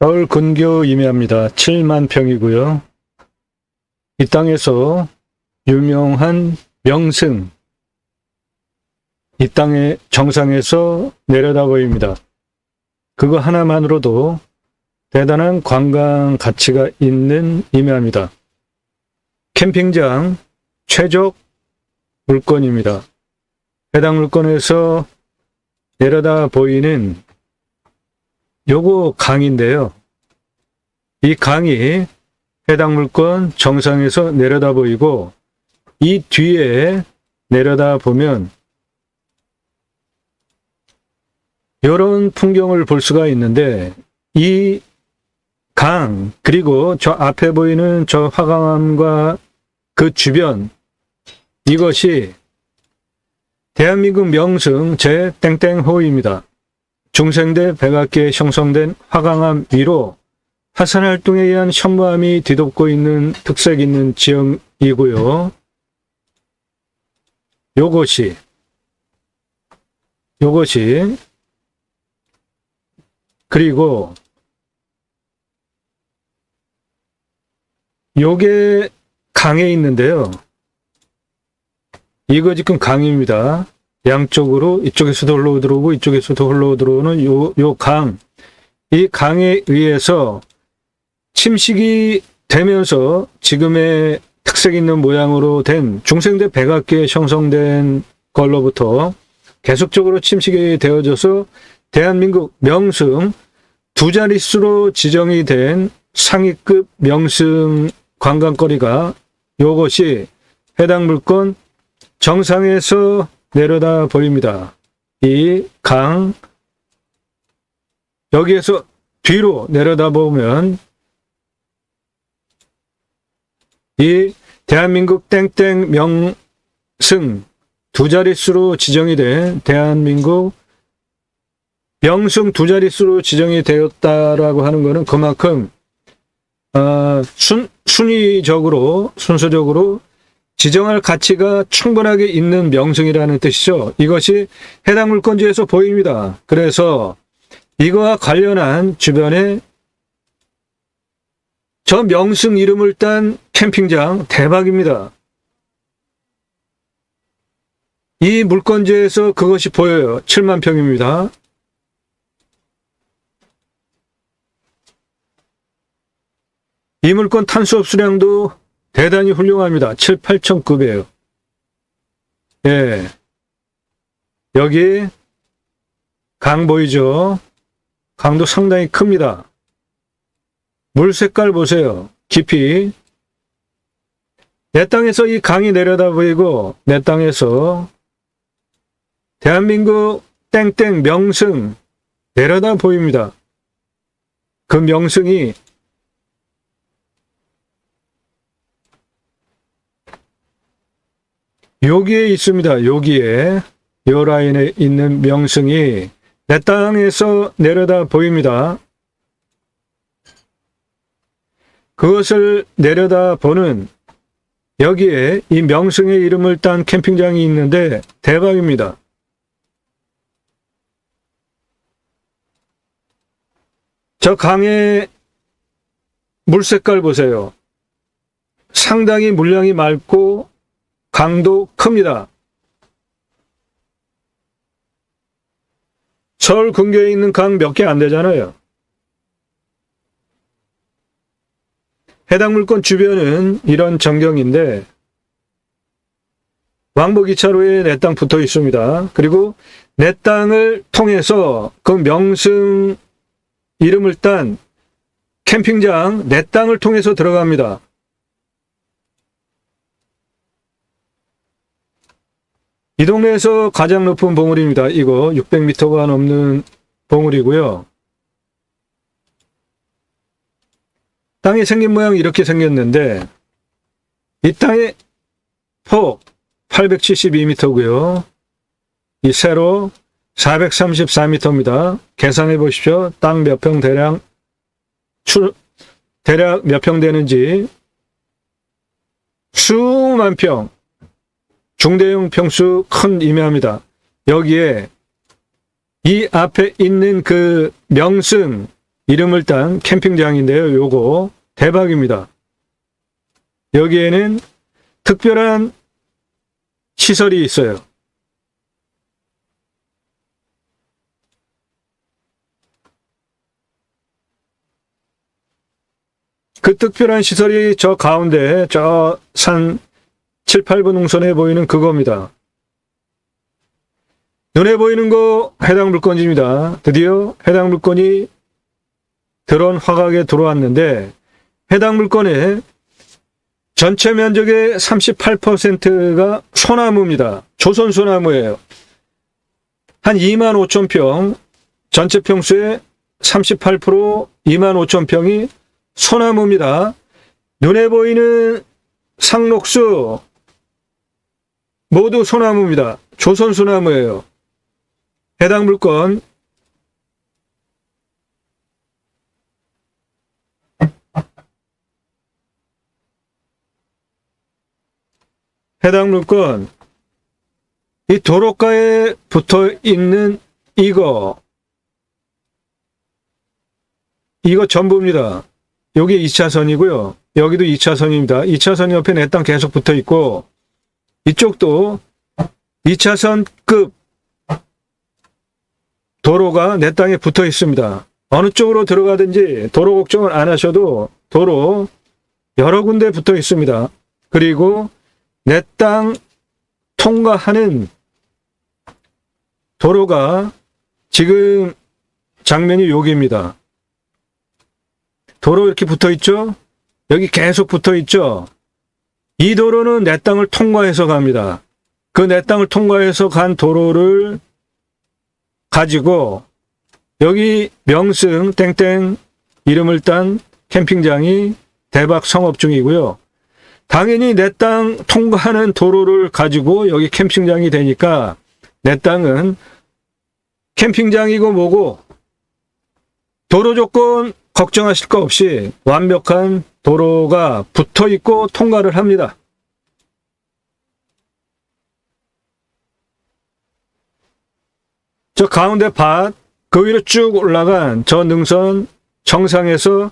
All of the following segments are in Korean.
서울 근교 임야입니다. 7만 평이고요. 이 땅에서 유명한 명승, 이 땅의 정상에서 내려다 보입니다. 그거 하나만으로도 대단한 관광 가치가 있는 임야입니다. 캠핑장 최적 물건입니다. 해당 물건에서 내려다 보이는 요거 강인데요. 이 강이 해당 물건 정상에서 내려다 보이고, 이 뒤에 내려다 보면 이런 풍경을 볼 수가 있는데, 이 강, 그리고 저 앞에 보이는 저 화강암과 그 주변, 이것이 대한민국 명승 제 땡땡호입니다. 중생대 백악기에 형성된 화강암 위로 화산활동에 의한 현무암이 뒤덮고 있는 특색 있는 지형이고요. 요것이 그리고 요게 강에 있는데요. 이거 지금 강입니다. 양쪽으로 이쪽에서도 흘러 들어오고 이쪽에서도 흘러 들어오는 요 강. 이 강에 의해서 침식이 되면서 지금의 특색 있는 모양으로 된 중생대 백악기에 형성된 걸로부터 계속적으로 침식이 되어져서 대한민국 명승 두 자릿수로 지정이 된 상위급 명승 관광거리가 요것이 해당 물건 정상에서 내려다 보입니다. 이 강, 여기에서 뒤로 내려다 보면 이 대한민국 땡땡 명승 두 자릿수로 지정이 된 대한민국 명승 두 자릿수로 지정이 되었다라고 하는 것은 그만큼 순서적으로 지정할 가치가 충분하게 있는 명승이라는 뜻이죠. 이것이 해당 물건지에서 보입니다. 그래서 이거와 관련한 주변에 저 명승 이름을 딴 캠핑장 대박입니다. 이 물건지에서 그것이 보여요. 7만 평입니다. 이 물건 탄수 흡수량도 대단히 훌륭합니다. 7, 8천 급이에요. 예. 여기 강 보이죠? 강도 상당히 큽니다. 물 색깔 보세요. 깊이. 내 땅에서 이 강이 내려다 보이고, 내 땅에서 대한민국 땡땡 명승 내려다 보입니다. 그 명승이 여기에 있습니다. 여기에 요 라인에 있는 명승이 내 땅에서 내려다 보입니다. 그것을 내려다 보는 여기에 이 명승의 이름을 딴 캠핑장이 있는데 대박입니다. 저 강의 물 색깔 보세요. 상당히 물량이 맑고 강도 큽니다. 서울 근교에 있는 강 몇 개 안 되잖아요. 해당 물건 주변은 이런 전경인데 왕복 2차로에 내 땅 붙어 있습니다. 그리고 내 땅을 통해서 그 명승 이름을 딴 캠핑장 내 땅을 통해서 들어갑니다. 이 동네에서 가장 높은 봉우리입니다. 이거 600m가 넘는 봉우리고요. 땅이 생긴 모양이 이렇게 생겼는데 이 땅의 폭 872m고요. 이 세로 434m입니다. 계산해 보십시오. 땅 몇 평 대략 몇 평 되는지. 수만 평. 중대형 평수 큰 임야입니다. 여기에 이 앞에 있는 그 명승 이름을 딴 캠핑장인데요. 요거 대박입니다. 여기에는 특별한 시설이 있어요. 그 특별한 시설이 저 가운데 저 산 7, 8번 능선에 보이는 그겁니다. 눈에 보이는 거 해당 물건지입니다. 드디어 해당 물건이 드론 화각에 들어왔는데 해당 물건의 전체 면적의 38%가 소나무입니다. 조선 소나무예요. 한 2만 5천 평, 전체 평수의 38% 2만 5천 평이 소나무입니다. 눈에 보이는 상록수 모두 소나무입니다. 조선 소나무예요. 해당 물건 이 도로가에 붙어 있는 이거 전부입니다. 여기 2차선이고요. 여기도 2차선입니다. 2차선 옆에 내 땅 계속 붙어 있고 이쪽도 2차선급 도로가 내 땅에 붙어 있습니다. 어느 쪽으로 들어가든지 도로 걱정을 안 하셔도 도로 여러 군데 붙어 있습니다. 그리고 내 땅 통과하는 도로가 지금 장면이 여기입니다. 도로 이렇게 붙어 있죠? 여기 계속 붙어 있죠? 이 도로는 내 땅을 통과해서 갑니다. 그 내 땅을 통과해서 간 도로를 가지고 여기 명승 땡땡 이름을 딴 캠핑장이 대박 성업 중이고요. 당연히 내 땅 통과하는 도로를 가지고 여기 캠핑장이 되니까 내 땅은 캠핑장이고 뭐고 도로 조건 걱정하실 거 없이 완벽한 도로가 붙어 있고 통과를 합니다. 저 가운데 밭, 그 위로 쭉 올라간 저 능선 정상에서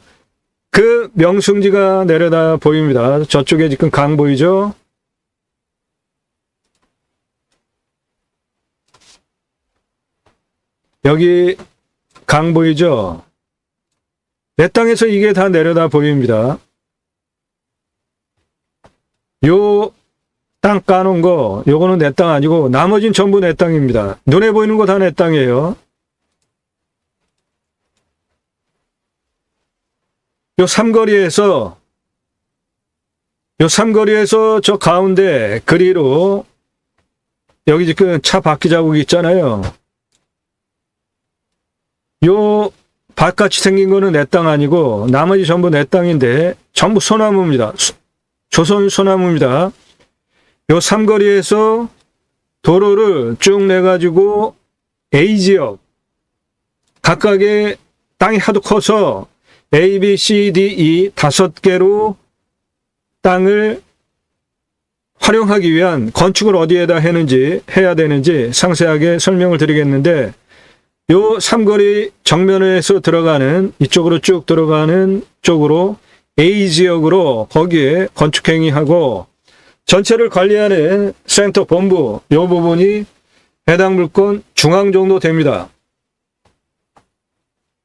그 명승지가 내려다 보입니다. 저쪽에 지금 강 보이죠? 여기 강 보이죠? 내 땅에서 이게 다 내려다 보입니다. 요 땅 까놓은 거, 요거는 내 땅 아니고 나머진 전부 내 땅입니다. 눈에 보이는 거 다 내 땅이에요. 요 삼거리에서 저 가운데 그리로 여기 지금 차 바퀴 자국 있잖아요. 요 밭같이 생긴 거는 내 땅 아니고 나머지 전부 내 땅인데 전부 소나무입니다. 조선 소나무입니다. 요 삼거리에서 도로를 쭉 내가지고 A지역 각각의 땅이 하도 커서 A, B, C, D, E 5개로 땅을 활용하기 위한 건축을 어디에다 해야 되는지 상세하게 설명을 드리겠는데 요 삼거리 정면에서 들어가는 이쪽으로 쭉 들어가는 쪽으로 A지역으로 거기에 건축행위하고 전체를 관리하는 센터 본부 요 부분이 해당 물건 중앙 정도 됩니다.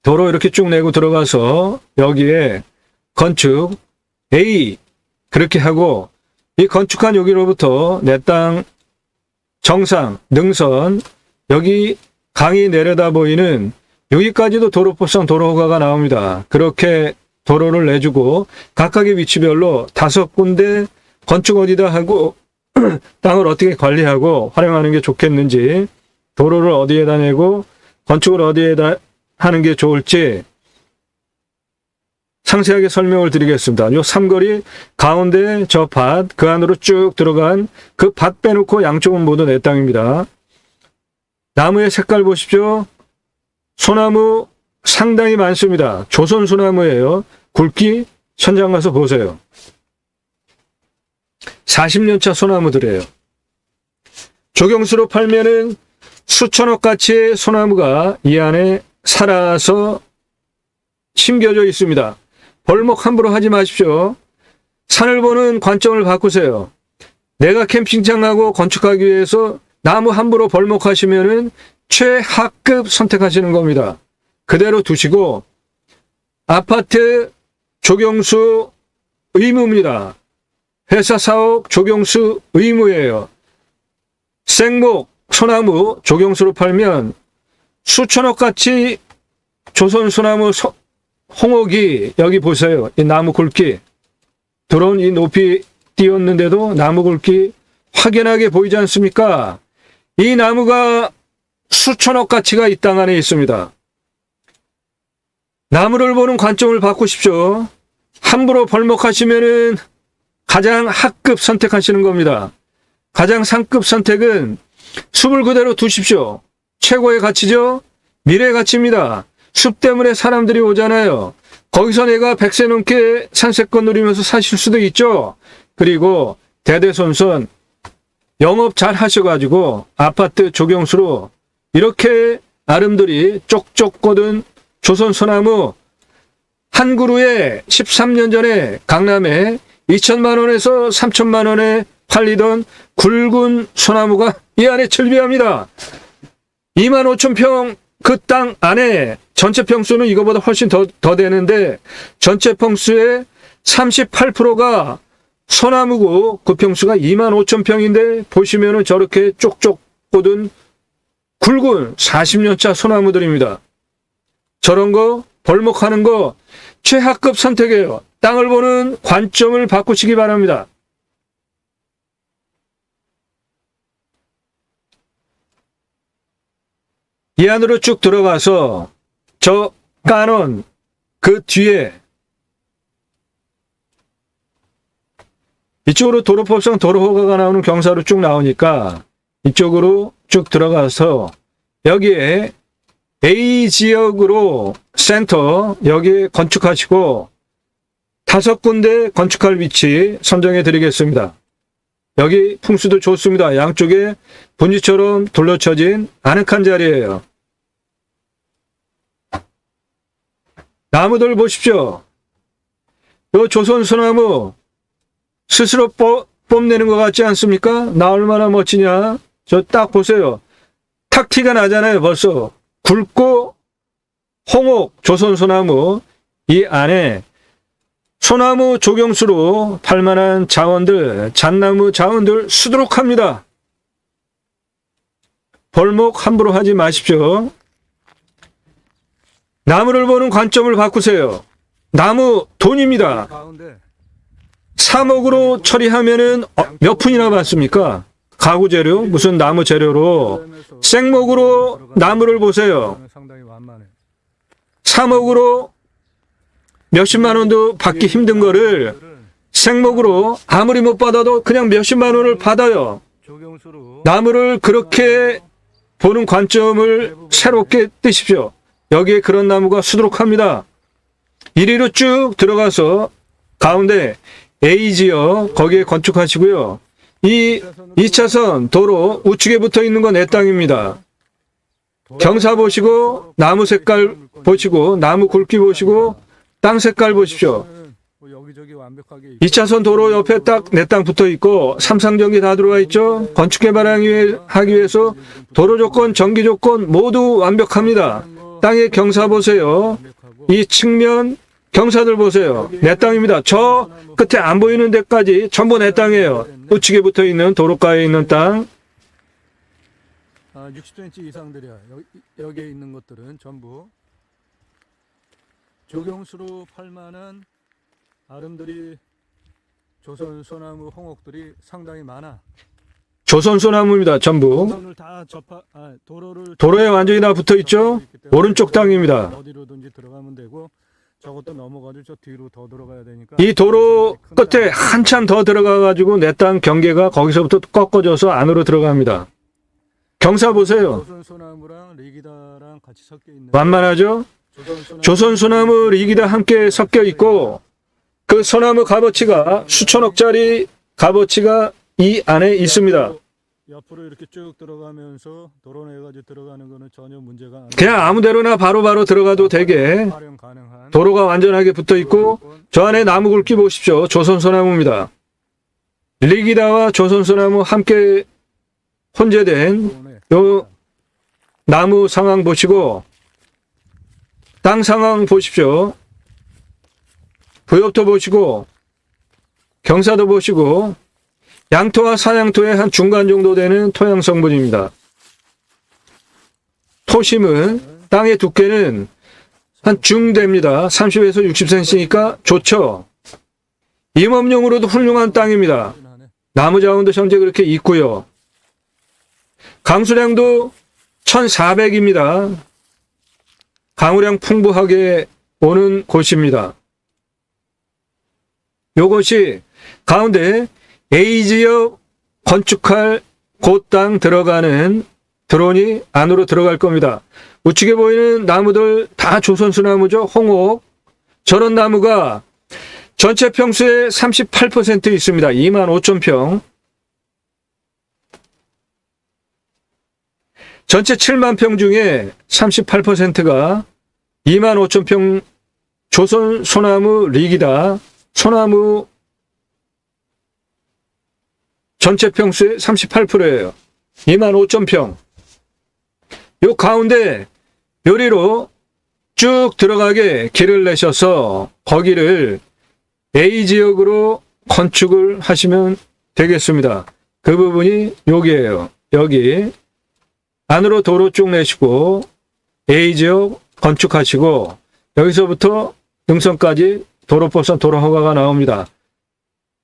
도로 이렇게 쭉 내고 들어가서 여기에 건축 A 그렇게 하고 이 건축한 여기로부터 내 땅 정상 능선 여기 강이 내려다 보이는 여기까지도 도로법상 도로허가가 나옵니다. 그렇게 도로를 내주고 각각의 위치별로 5군데 건축 어디다 하고 땅을 어떻게 관리하고 활용하는 게 좋겠는지 도로를 어디에다 내고 건축을 어디에다 하는 게 좋을지 상세하게 설명을 드리겠습니다. 요 삼거리 가운데 저 밭 그 안으로 쭉 들어간 그 밭 빼놓고 양쪽은 모두 내 땅입니다. 나무의 색깔 보십시오. 소나무 상당히 많습니다. 조선 소나무예요. 굵기 현장 가서 보세요. 40년차 소나무들이에요. 조경수로 팔면은 수천억 가치의 소나무가 이 안에 살아서 심겨져 있습니다. 벌목 함부로 하지 마십시오. 산을 보는 관점을 바꾸세요. 내가 캠핑장하고 건축하기 위해서 나무 함부로 벌목하시면은 최하급 선택하시는 겁니다. 그대로 두시고 아파트 조경수 의무입니다. 회사 사옥 조경수 의무예요. 생목, 소나무 조경수로 팔면 수천억 가치 조선 소나무 홍옥이 여기 보세요. 이 나무 굵기. 드론 이 높이 띄웠는데도 나무 굵기 확연하게 보이지 않습니까? 이 나무가 수천억 가치가 이 땅 안에 있습니다. 나무를 보는 관점을 바꾸십시오. 함부로 벌목하시면은 가장 하급 선택하시는 겁니다. 가장 상급 선택은 숲을 그대로 두십시오. 최고의 가치죠? 미래의 가치입니다. 숲 때문에 사람들이 오잖아요. 거기서 내가 100세 넘게 산세권 누리면서 사실 수도 있죠. 그리고 대대손손 영업 잘 하셔가지고 아파트 조경수로 이렇게 나름들이 쪽쪽 꽂은 조선 소나무 한 그루에 13년 전에 강남에 2천만 원에서 3천만 원에 팔리던 굵은 소나무가 이 안에 즐비합니다. 2만 5천 평 그 땅 안에 전체 평수는 이거보다 훨씬 더 되는데 전체 평수의 38%가 소나무고 그 평수가 2만 5천 평인데 보시면은 저렇게 쪽쪽 꽂은 굵은 40년차 소나무들입니다. 저런 거 벌목하는 거 최하급 선택이에요. 땅을 보는 관점을 바꾸시기 바랍니다. 이 안으로 쭉 들어가서 저 까놓은 그 뒤에 이쪽으로 도로법상 도로허가가 나오는 경사로 쭉 나오니까 이쪽으로 쭉 들어가서 여기에 A지역으로 센터 여기에 건축하시고 5군데 건축할 위치 선정해 드리겠습니다. 여기 풍수도 좋습니다. 양쪽에 분지처럼 둘러쳐진 아늑한 자리예요. 나무들 보십시오. 이 조선 소나무 스스로 뽐내는 것 같지 않습니까? 나 얼마나 멋지냐? 저 딱 보세요. 탁 티가 나잖아요. 벌써 굵고 홍옥 조선 소나무 이 안에 소나무 조경수로 팔만한 자원들, 잣나무 자원들 수두룩합니다. 벌목 함부로 하지 마십시오. 나무를 보는 관점을 바꾸세요. 나무 돈입니다. 3억으로 처리하면은 몇 푼이나 받습니까? 가구 재료, 무슨 나무 재료로 생목으로 나무를 보세요. 3억으로 몇십만 원도 받기 힘든 거를 생목으로 아무리 못 받아도 그냥 몇십만 원을 받아요. 나무를 그렇게 보는 관점을 새롭게 뜨십시오. 여기에 그런 나무가 수두룩합니다. 이리로 쭉 들어가서 가운데 A지역 거기에 건축하시고요. 이 2차선 도로 우측에 붙어 있는 건 내 땅입니다. 경사 보시고 나무 색깔 보시고 나무 굵기 보시고 땅 색깔 보십시오. 2차선 도로 옆에 딱 내 땅 붙어 있고 삼상전기 다 들어와 있죠. 건축 개발하기 위해서 도로 조건, 전기 조건 모두 완벽합니다. 땅의 경사 보세요. 이 측면 경사들 보세요. 내 땅입니다. 저 끝에 안 보이는 데까지 전부 내 땅이에요. 우측에 붙어 있는 도로가에 있는 땅. 60cm 이상들이야. 여기에 있는 것들은 전부 조경수로 팔만한 아름드리 조선 소나무 홍옥들이 상당히 많아. 조선 소나무입니다. 전부. 도로에 완전히 다 붙어 있죠. 오른쪽 땅입니다. 어디로든지 들어가면 되고 저것도 넘어가지고 저 뒤로 더 들어가야 되니까. 이 도로 끝에 한참 더 들어가가지고 내 땅 경계가 거기서부터 꺾어져서 안으로 들어갑니다. 경사 보세요. 조선 소나무랑 리기다랑 같이 섞여 있는. 완만하죠? 조선 소나무 리기다 함께 섞여 있고 그 소나무 값어치가 수천억짜리 값어치가 이 안에 있습니다. 옆으로 이렇게 쭉 들어가면서 도로 내가지고 들어가는 거는 전혀 문제가 안. 그냥 아무데로나 바로바로 들어가도 되게 활용 가능한 도로가 완전하게 붙어 있고 저 안에 나무 굵기 보십시오. 조선소나무입니다. 리기다와 조선소나무 함께 혼재된 요 나무 상황 보시고 땅 상황 보십시오. 부엽토 보시고 경사도 보시고 양토와 산양토의 한 중간 정도 되는 토양 성분입니다. 토심은 땅의 두께는 한 중대입니다. 30에서 60cm니까 좋죠. 임업용으로도 훌륭한 땅입니다. 나무 자원도 현재 그렇게 있고요. 강수량도 1400입니다. 강우량 풍부하게 오는 곳입니다. 요것이 가운데 A지역 건축할 그 땅 들어가는 드론이 안으로 들어갈 겁니다. 우측에 보이는 나무들 다 조선소나무죠. 홍옥. 저런 나무가 전체 평수의 38% 있습니다. 25,000평. 전체 7만 평 중에 38%가 25,000평 조선 소나무 리기다. 소나무 전체 평수의 38%예요. 25,000평. 요 가운데 요리로 쭉 들어가게 길을 내셔서 거기를 A지역으로 건축을 하시면 되겠습니다. 그 부분이 여기에요. 여기 안으로 도로 쭉 내시고 A지역 건축하시고 여기서부터 능선까지 도로법상 도로허가가 나옵니다.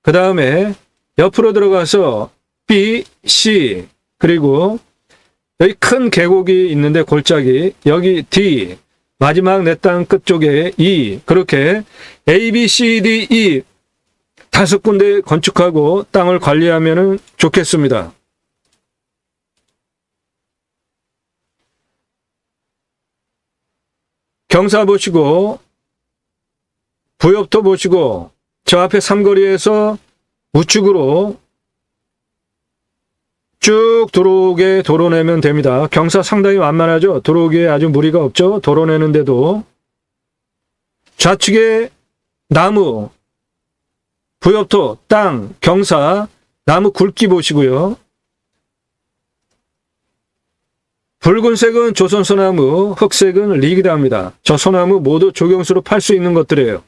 그 다음에 옆으로 들어가서 B, C 그리고 여기 큰 계곡이 있는데 골짜기 여기 D 마지막 내 땅 끝쪽에 E 그렇게 A, B, C, D, E 5군데 건축하고 땅을 관리하면 좋겠습니다. 경사 보시고 부엽토 보시고 저 앞에 삼거리에서 우측으로 쭉 들어오게 도로내면 됩니다. 경사 상당히 완만하죠. 들어오기에 아주 무리가 없죠. 도로내는데도 좌측에 나무, 부엽토, 땅, 경사, 나무 굵기 보시고요. 붉은색은 조선소나무, 흑색은 리기다입니다. 저 소나무 모두 조경수로 팔 수 있는 것들이에요.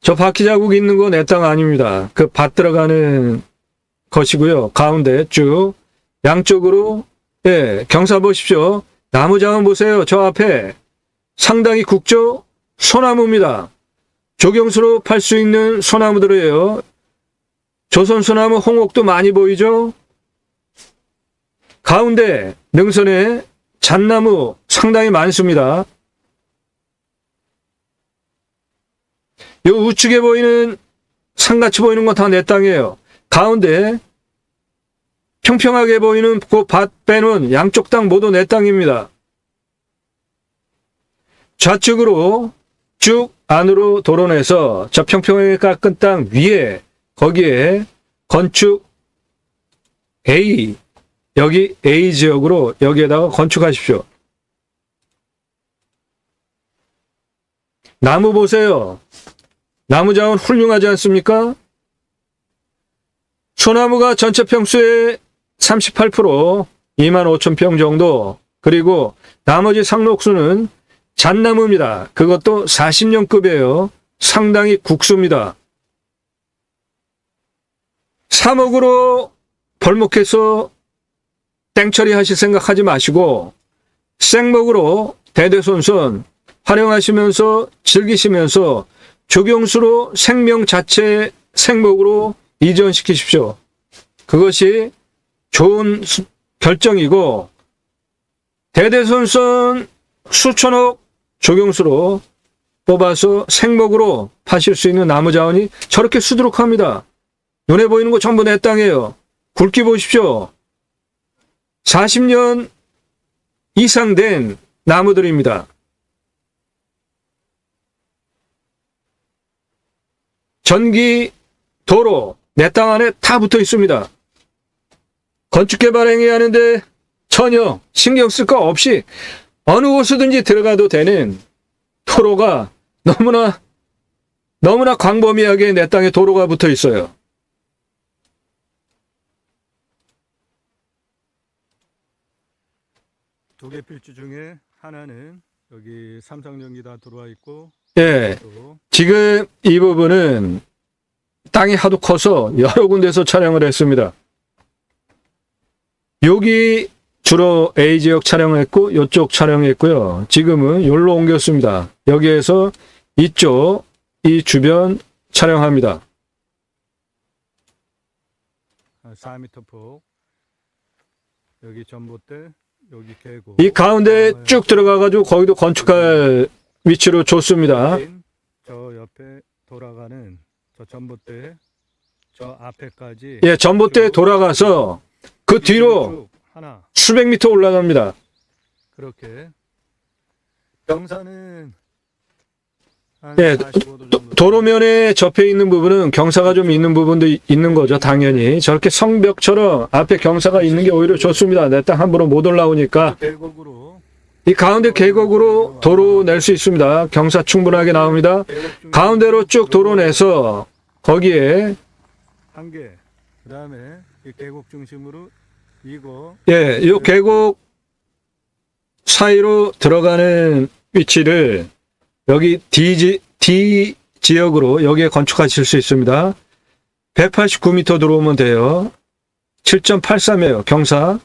저 바퀴 자국 있는 거 내 땅 아닙니다. 그 밭 들어가는 것이고요. 가운데 쭉 양쪽으로 경사 보십시오. 나무 자원 보세요. 저 앞에 상당히 국조 소나무입니다. 조경수로 팔 수 있는 소나무들이에요. 조선소나무 홍옥도 많이 보이죠? 가운데 능선에 잣나무 상당히 많습니다. 요 우측에 보이는 산같이 보이는 건 다 내 땅이에요. 가운데 평평하게 보이는 그 밭 빼는 양쪽 땅 모두 내 땅입니다. 좌측으로 쭉 안으로 도로내서 저 평평하게 깎은 땅 위에 거기에 건축 A 여기 A지역으로 여기에다가 건축하십시오. 나무 보세요. 나무 자원 훌륭하지 않습니까? 소나무가 전체 평수의 38% 25,000평 정도 그리고 나머지 상록수는 잣나무입니다. 그것도 40년급이에요. 상당히 국수입니다. 3억으로 벌목해서 땡처리 하실 생각하지 마시고 생목으로 대대손손 활용하시면서 즐기시면서 조경수로 생명 자체 생목으로 이전시키십시오. 그것이 좋은 결정이고 대대손손 수천억 조경수로 뽑아서 생목으로 파실 수 있는 나무 자원이 저렇게 수두룩합니다. 눈에 보이는 거 전부 내 땅이에요. 굵기 보십시오. 40년 이상 된 나무들입니다. 전기, 도로, 내 땅 안에 다 붙어 있습니다. 건축개발 행위 하는데 전혀 신경 쓸 거 없이 어느 곳이든지 들어가도 되는 도로가 너무나 광범위하게 내 땅에 도로가 붙어 있어요. 두 개 필지 중에 하나는 여기 삼성전기 다 들어와 있고, 예. 또 지금 이 부분은 땅이 하도 커서 여러 군데서 촬영을 했습니다. 여기 주로 A 지역 촬영했고 이쪽 촬영했고요. 지금은 여기로 옮겼습니다. 여기에서 이쪽 이 주변 촬영합니다. 4m 폭, 여기 전봇대, 여기 계곡. 이 가운데 쭉 들어가가지고 거기도 건축할 위치로 좋습니다. 저 옆에 돌아가는 저 전봇대, 저 앞에까지. 예, 전봇대 돌아가서 그 뒤로 쭉 하나. 수백 미터 올라갑니다. 그렇게 경사는 한 예, 45도 정도. 도로면에 접해 있는 부분은 경사가 좀 있는 부분도 있는 거죠, 당연히. 저렇게 성벽처럼 앞에 경사가 있는 게 오히려 좋습니다. 내 땅 함부로 못 올라오니까. 계곡으로 이 가운데 계곡으로 도로 낼 수 있습니다. 경사 충분하게 나옵니다. 가운데로 쭉 도로 내서 거기에 한 개. 그다음에 이 계곡 중심으로 이거 예, 이 계곡 사이로 들어가는 위치를 여기 D 지역으로 여기에 건축하실 수 있습니다. 189m 들어오면 돼요. 7.83이에요. 경사.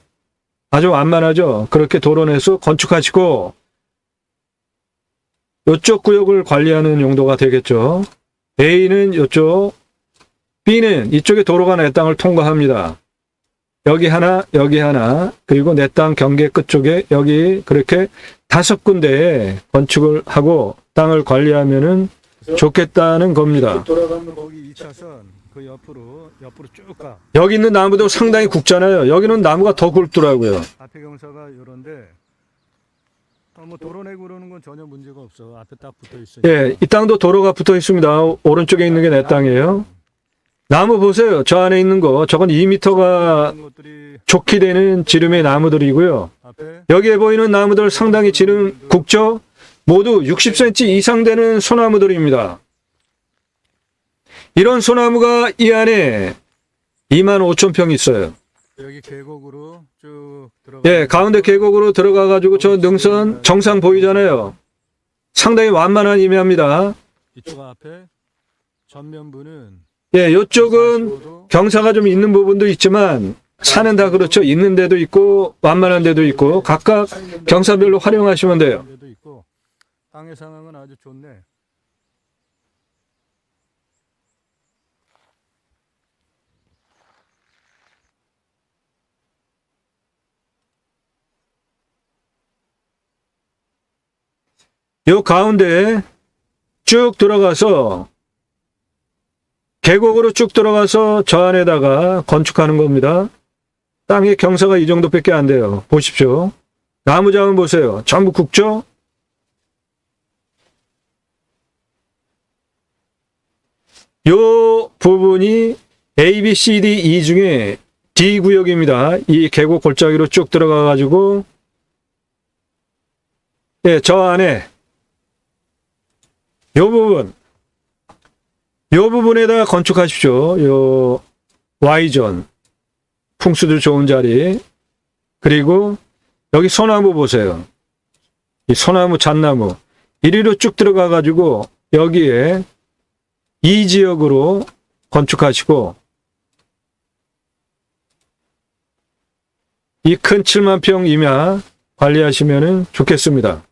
아주 완만하죠. 그렇게 도로내서 건축하시고 이쪽 구역을 관리하는 용도가 되겠죠. A는 이쪽, B는 이쪽에 도로가 내 땅을 통과합니다. 여기 하나, 그리고 내 땅 경계 끝쪽에 여기 그렇게 5군데에 건축을 하고 땅을 관리하면은 좋겠다는 겁니다. 돌아가는 거기 2차선 그 옆으로 쭉 가. 여기 있는 나무도 상당히 굵잖아요. 여기는 나무가 더 굵더라고요. 앞에 경사가 이런데 뭐 도로 내고 그러는 건 전혀 문제가 없어. 앞에 딱 붙어 있으니까. 예, 이 땅도 도로가 붙어 있습니다. 오른쪽에 있는 게 내 땅이에요. 나무 보세요. 저 안에 있는 거. 저건 2m가 이런 것들이 좋게 되는 지름의 나무들이고요. 앞에 여기에 보이는 나무들 상당히 지름 굵죠? 모두 60cm 이상 되는 소나무들입니다. 이런 소나무가 이 안에 25,000평 있어요. 여기 계곡으로 쭉 들어가. 예, 가운데 계곡으로 들어가가지고 저 능선 정상 보이잖아요. 상당히 완만한 임야입니다. 이쪽 앞에 전면부는 예, 이쪽은 45도. 경사가 좀 있는 부분도 있지만 산은 다 그렇죠. 있는 데도 있고 완만한 데도 있고 각각 경사별로 활용하시면 돼요. 데도 있고 땅의 상황은 아주 좋네. 요 가운데 쭉 들어가서 계곡으로 쭉 들어가서 저 안에다가 건축하는 겁니다. 땅의 경사가 이 정도밖에 안 돼요. 보십시오. 나무 자원 보세요. 전부 굵죠? 요 부분이 A, B, C, D, E 중에 D 구역입니다. 이 계곡 골짜기로 쭉 들어가 가지고 예, 저 안에 요 부분에다 건축하십시오. 요 Y존 풍수들 좋은 자리. 그리고 여기 소나무 보세요. 이 소나무 잣나무 이리로 쭉 들어가 가지고 여기에 이 지역으로 건축하시고 이 큰 7만 평 임야 관리하시면 좋겠습니다.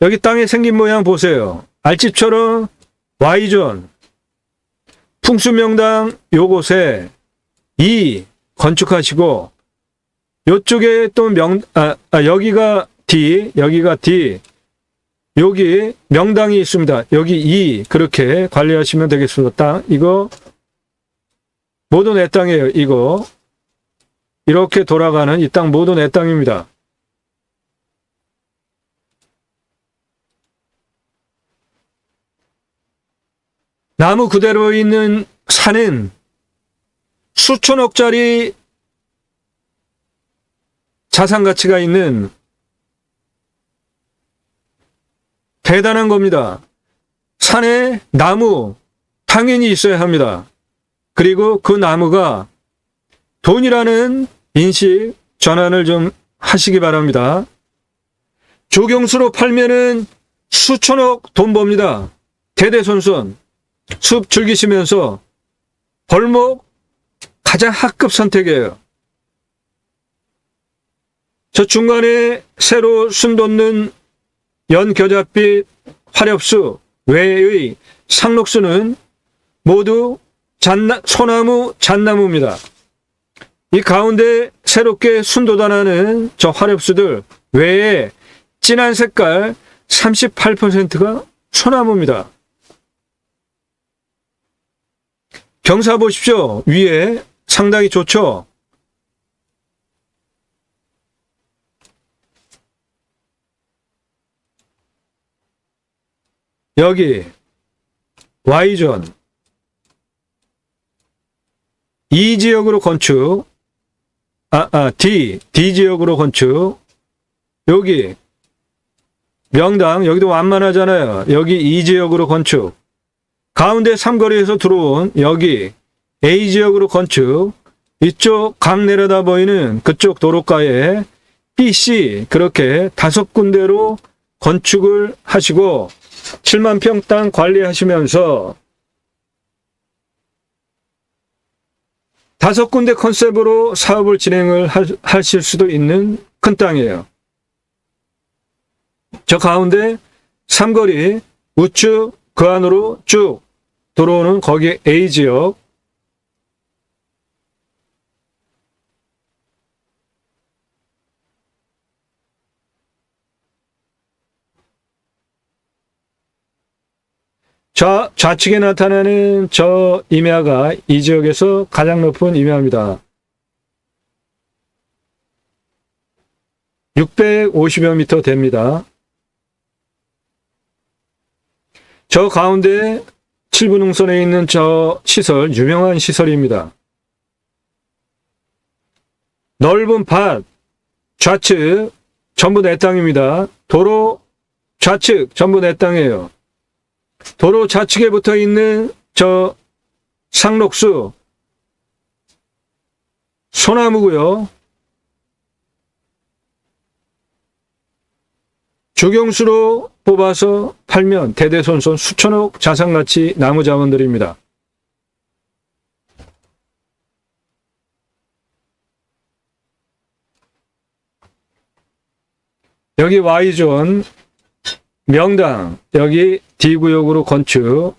여기 땅에 생긴 모양 보세요. 알집처럼 Y존 풍수명당 요곳에 이 건축하시고 요쪽에 또 여기가 D, 여기가 D, 여기 명당이 있습니다. 여기 E 그렇게 관리하시면 되겠습니다. 땅 이거 모두 내 땅이에요. 이거 이렇게 돌아가는 이 땅 모두 내 땅입니다. 나무 그대로 있는 산은 수천억짜리 자산 가치가 있는 대단한 겁니다. 산에 나무 당연히 있어야 합니다. 그리고 그 나무가 돈이라는 인식 전환을 좀 하시기 바랍니다. 조경수로 팔면은 수천억 돈 법니다. 대대손손 숲 즐기시면서 벌목 가장 합급 선택이에요. 저 중간에 새로 순 돋는 연겨잣빛 화렵수 외의 상록수는 모두 소나무 잣나무입니다. 이 가운데 새롭게 순 돋아나는 저 화렵수들 외에 진한 색깔 38%가 소나무입니다. 경사 보십시오. 위에 상당히 좋죠? 여기 Y존 E 지역으로 건축, D 지역으로 건축, 여기 명당, 여기도 완만하잖아요. 여기 E 지역으로 건축, 가운데 삼거리에서 들어온 여기 A 지역으로 건축, 이쪽 강 내려다 보이는 그쪽 도로가에 B, C 그렇게 5군데로 건축을 하시고 7만 평 땅 관리하시면서 5군데 컨셉으로 사업을 진행을 하실 수도 있는 큰 땅이에요. 저 가운데 삼거리 우측 그 안으로 쭉 들어오는 거기 A 지역, 좌측에 나타나는 저 임야가 이 지역에서 가장 높은 임야입니다. 650여 미터 됩니다. 저 가운데 칠분응선에 있는 저 시설, 유명한 시설입니다. 넓은 밭, 좌측 전부 내 땅입니다. 도로 좌측 전부 내 땅이에요. 도로 좌측에 붙어 있는 저 상록수 소나무고요. 조경수로 뽑아서 팔면 대대손손 수천억 자산가치 나무 자원들입니다. 여기 Y존 명당, 여기 D구역으로 건축,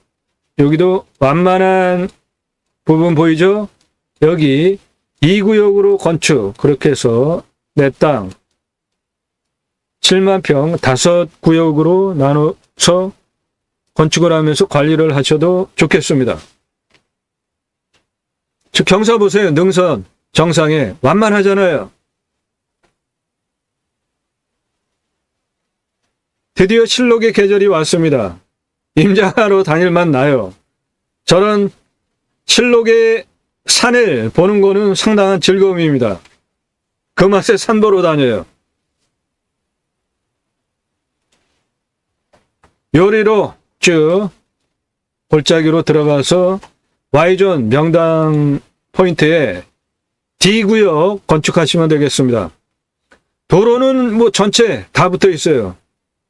여기도 완만한 부분 보이죠? 여기 E구역으로 건축, 그렇게 해서 내 땅 7만 평 5구역으로 나눠서 건축을 하면서 관리를 하셔도 좋겠습니다. 저 경사 보세요. 능선 정상에 완만하잖아요. 드디어 실록의 계절이 왔습니다. 임장하러 다닐만 나요. 저런 실록의 산을 보는 거는 상당한 즐거움입니다. 그 맛에 산 보러 다녀요. 요리로 쭉 골짜기로 들어가서 Y존 명당 포인트에 D구역 건축하시면 되겠습니다. 도로는 뭐 전체 다 붙어 있어요.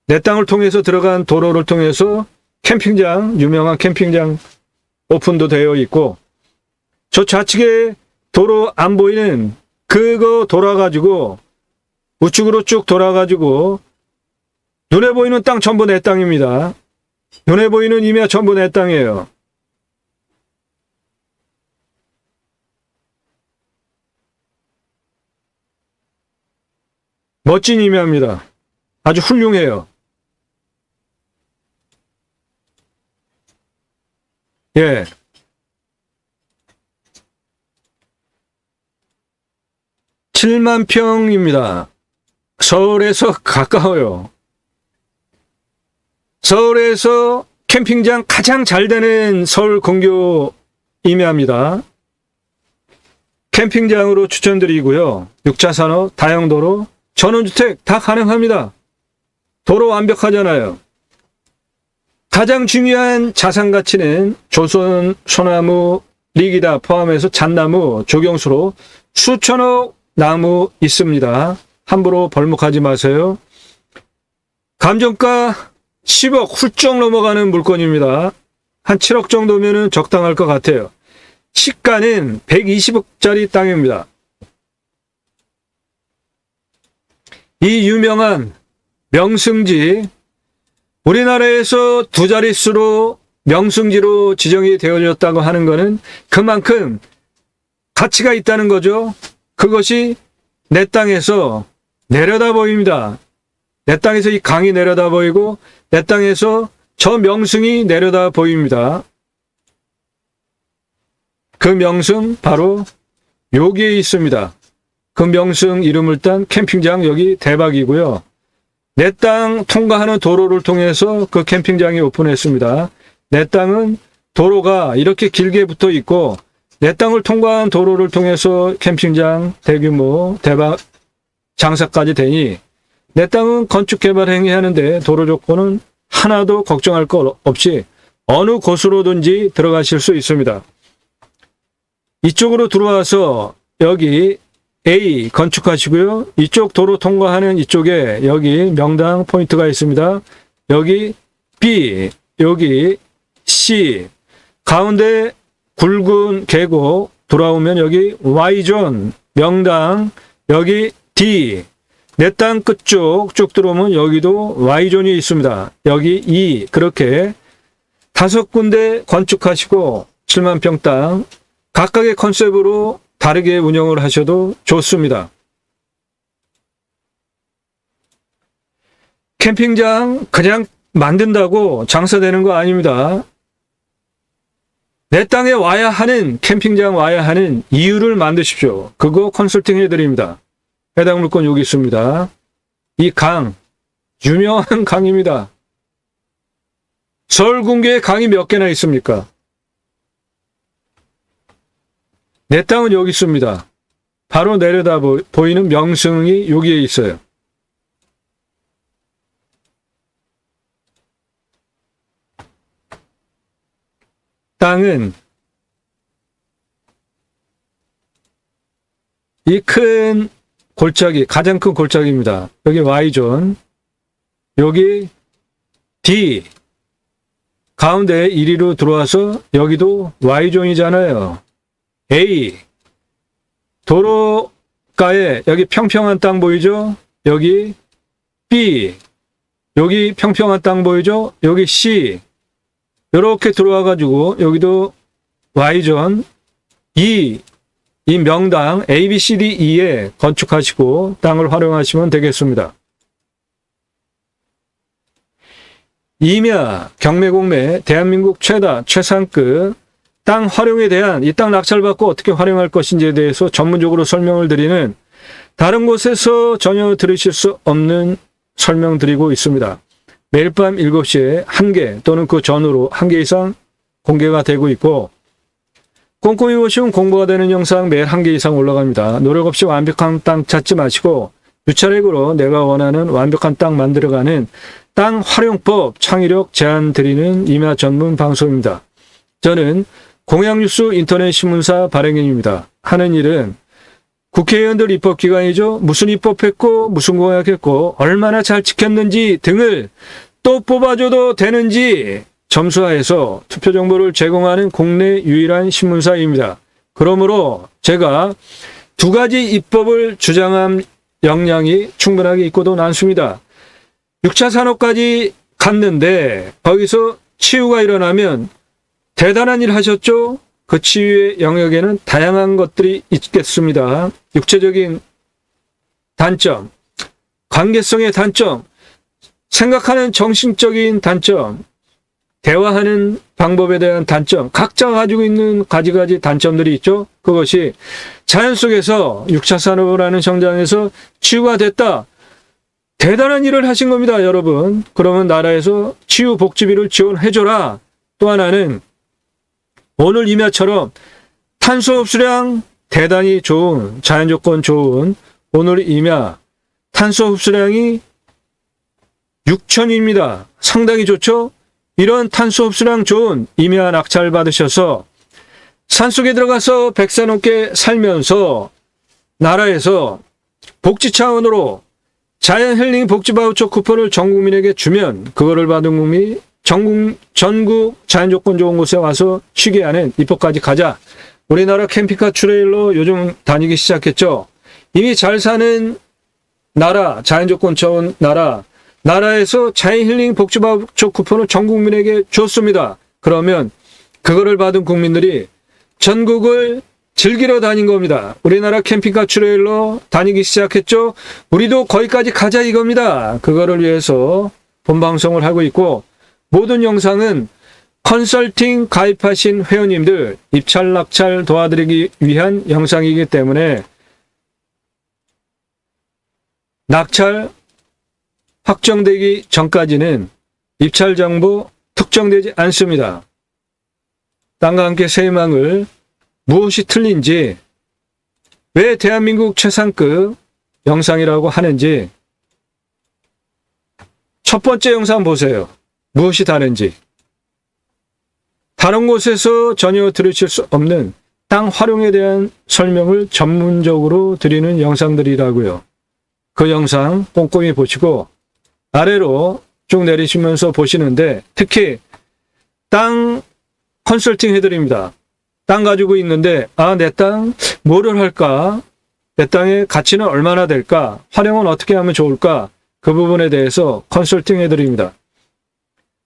내 땅을 통해서 들어간 도로를 통해서 캠핑장, 유명한 캠핑장 오픈도 되어 있고, 저 좌측에 도로 안 보이는 그거 돌아가지고 우측으로 쭉 돌아가지고 눈에 보이는 땅 전부 내 땅입니다. 눈에 보이는 임야 전부 내 땅이에요. 멋진 임야입니다. 아주 훌륭해요. 예. (7만) 평입니다. 서울에서 가까워요. 서울에서 캠핑장 가장 잘 되는 서울 근교 임야입니다. 캠핑장으로 추천드리고요. 6차 산업, 다용도로, 전원주택 다 가능합니다. 도로 완벽하잖아요. 가장 중요한 자산 가치는 조선, 소나무, 리기다 포함해서 잣나무, 조경수로 수천억 나무 있습니다. 함부로 벌목하지 마세요. 감정가 10억 훌쩍 넘어가는 물건입니다. 한 7억 정도면 적당할 것 같아요. 시가는 120억짜리 땅입니다. 이 유명한 명승지, 우리나라에서 두 자릿수로 명승지로 지정이 되어졌다고 하는 것은 그만큼 가치가 있다는 거죠. 그것이 내 땅에서 내려다 보입니다. 내 땅에서 이 강이 내려다 보이고 내 땅에서 저 명승이 내려다 보입니다. 그 명승 바로 여기에 있습니다. 그 명승 이름을 딴 캠핑장 여기 대박이고요. 내 땅 통과하는 도로를 통해서 그 캠핑장이 오픈했습니다. 내 땅은 도로가 이렇게 길게 붙어 있고 내 땅을 통과한 도로를 통해서 캠핑장 대규모 대박 장사까지 되니 내 땅은 건축개발 행위하는데 도로 조건은 하나도 걱정할 것 없이 어느 곳으로든지 들어가실 수 있습니다. 이쪽으로 들어와서 여기 A 건축하시고요. 이쪽 도로 통과하는 이쪽에 여기 명당 포인트가 있습니다. 여기 B, 여기 C, 가운데 굵은 계곡 돌아오면 여기 Y존, 명당, 여기 D, 내 땅 끝쪽 쭉 들어오면 여기도 Y존이 있습니다. 여기 E, 그렇게 5군데 건축하시고 7만 평 땅 각각의 컨셉으로 다르게 운영을 하셔도 좋습니다. 캠핑장 그냥 만든다고 장사되는 거 아닙니다. 내 땅에 와야 하는, 캠핑장 와야 하는 이유를 만드십시오. 그거 컨설팅 해드립니다. 해당 물건 여기 있습니다. 이 강, 유명한 강입니다. 서울궁계에 강이 몇 개나 있습니까? 내 땅은 여기 있습니다. 바로 내려다 보이는 명승이 여기에 있어요. 땅은 이 큰 골짜기, 가장 큰 골짜기입니다. 여기 Y존, 여기 D, 가운데 1위로 들어와서 여기도 Y존이잖아요. A, 도로가에 여기 평평한 땅 보이죠? 여기 B, 여기 평평한 땅 보이죠? 여기 C, 이렇게 들어와 가지고 여기도 Y존, E, 이 명당 A, B, C, D, E에 건축하시고 땅을 활용하시면 되겠습니다. 임야, 경매공매, 대한민국 최상급 땅 활용에 대한, 이 땅 낙찰받고 어떻게 활용할 것인지에 대해서 전문적으로 설명을 드리는, 다른 곳에서 전혀 들으실 수 없는 설명 드리고 있습니다. 매일 밤 7시에 1개 또는 그 전후로 1개 이상 공개가 되고 있고, 꼼꼼히 보시면 공부가 되는 영상 매일 1개 이상 올라갑니다. 노력 없이 완벽한 땅 찾지 마시고 유차례로 내가 원하는 완벽한 땅 만들어가는 땅 활용법 창의력 제안 드리는 임야 전문 방송입니다. 저는 공양뉴스 인터넷 신문사 발행인입니다. 하는 일은 국회의원들 입법기관이죠. 무슨 입법했고 무슨 공약했고 얼마나 잘 지켰는지 등을 또 뽑아줘도 되는지 점수화해서 투표 정보를 제공하는 국내 유일한 신문사입니다. 그러므로 제가 2가지 입법을 주장한 역량이 충분하게 있고도 많습니다. 6차 산업까지 갔는데 거기서 치유가 일어나면 대단한 일 하셨죠? 그 치유의 영역에는 다양한 것들이 있겠습니다. 육체적인 단점, 관계성의 단점, 생각하는 정신적인 단점, 대화하는 방법에 대한 단점, 각자 가지고 있는 가지 단점들이 있죠. 그것이 자연 속에서 6차 산업이라는 성장에서 치유가 됐다. 대단한 일을 하신 겁니다, 여러분. 그러면 나라에서 치유 복지비를 지원해줘라. 또 하나는 오늘 임야처럼 탄소 흡수량 대단히 좋은, 자연조건 좋은 오늘 임야 탄소 흡수량이 6,000입니다. 상당히 좋죠? 이런 탄소 흡수량 좋은 임야 낙찰 받으셔서 산속에 들어가서 100세 넘게 살면서 나라에서 복지 차원으로 자연 힐링 복지 바우처 쿠폰을 전 국민에게 주면 그거를 받은 국민이 전국 자연조건 좋은 곳에 와서 쉬게 하는 입법까지 가자. 우리나라 캠핑카 트레일러 요즘 다니기 시작했죠. 이미 잘 사는 나라, 자연조건 좋은 나라에서 자연 힐링 복지 바우처 쿠폰을 전 국민에게 줬습니다. 그러면 그거를 받은 국민들이 전국을 즐기러 다닌 겁니다. 우리나라 캠핑카 트레일러 다니기 시작했죠. 우리도 거기까지 가자 이겁니다. 그거를 위해서 본방송을 하고 있고 모든 영상은 컨설팅 가입하신 회원님들 입찰 낙찰 도와드리기 위한 영상이기 때문에 낙찰 확정되기 전까지는 입찰 정보 특정되지 않습니다. 땅과 함께 새 희망을 무엇이 틀린지, 왜 대한민국 최상급 영상이라고 하는지 첫 번째 영상 보세요. 무엇이 다른지. 다른 곳에서 전혀 들으실 수 없는 땅 활용에 대한 설명을 전문적으로 드리는 영상들이라고요. 그 영상 꼼꼼히 보시고 아래로 쭉 내리시면서 보시는데 특히 땅 컨설팅 해드립니다. 땅 가지고 있는데 내 땅 뭐를 할까? 내 땅의 가치는 얼마나 될까? 활용은 어떻게 하면 좋을까? 그 부분에 대해서 컨설팅 해드립니다.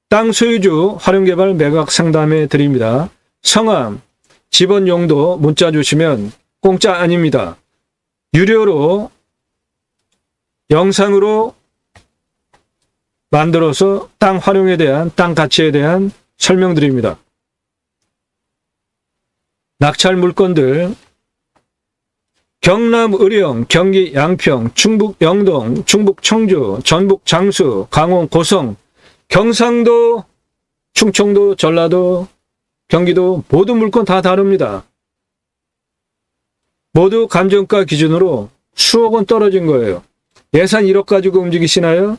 땅 소유주 활용개발 매각 상담해 드립니다. 성함, 집원 용도 문자 주시면 공짜 아닙니다. 유료로 영상으로 만들어서 땅 활용에 대한, 땅 가치에 대한 설명드립니다. 낙찰 물건들 경남 의령, 경기 양평, 충북 영동, 충북 청주, 전북 장수, 강원 고성, 경상도, 충청도, 전라도, 경기도 모든 물건 다 다릅니다. 모두 감정가 기준으로 수억 원 떨어진 거예요. 예산 1억 가지고 움직이시나요?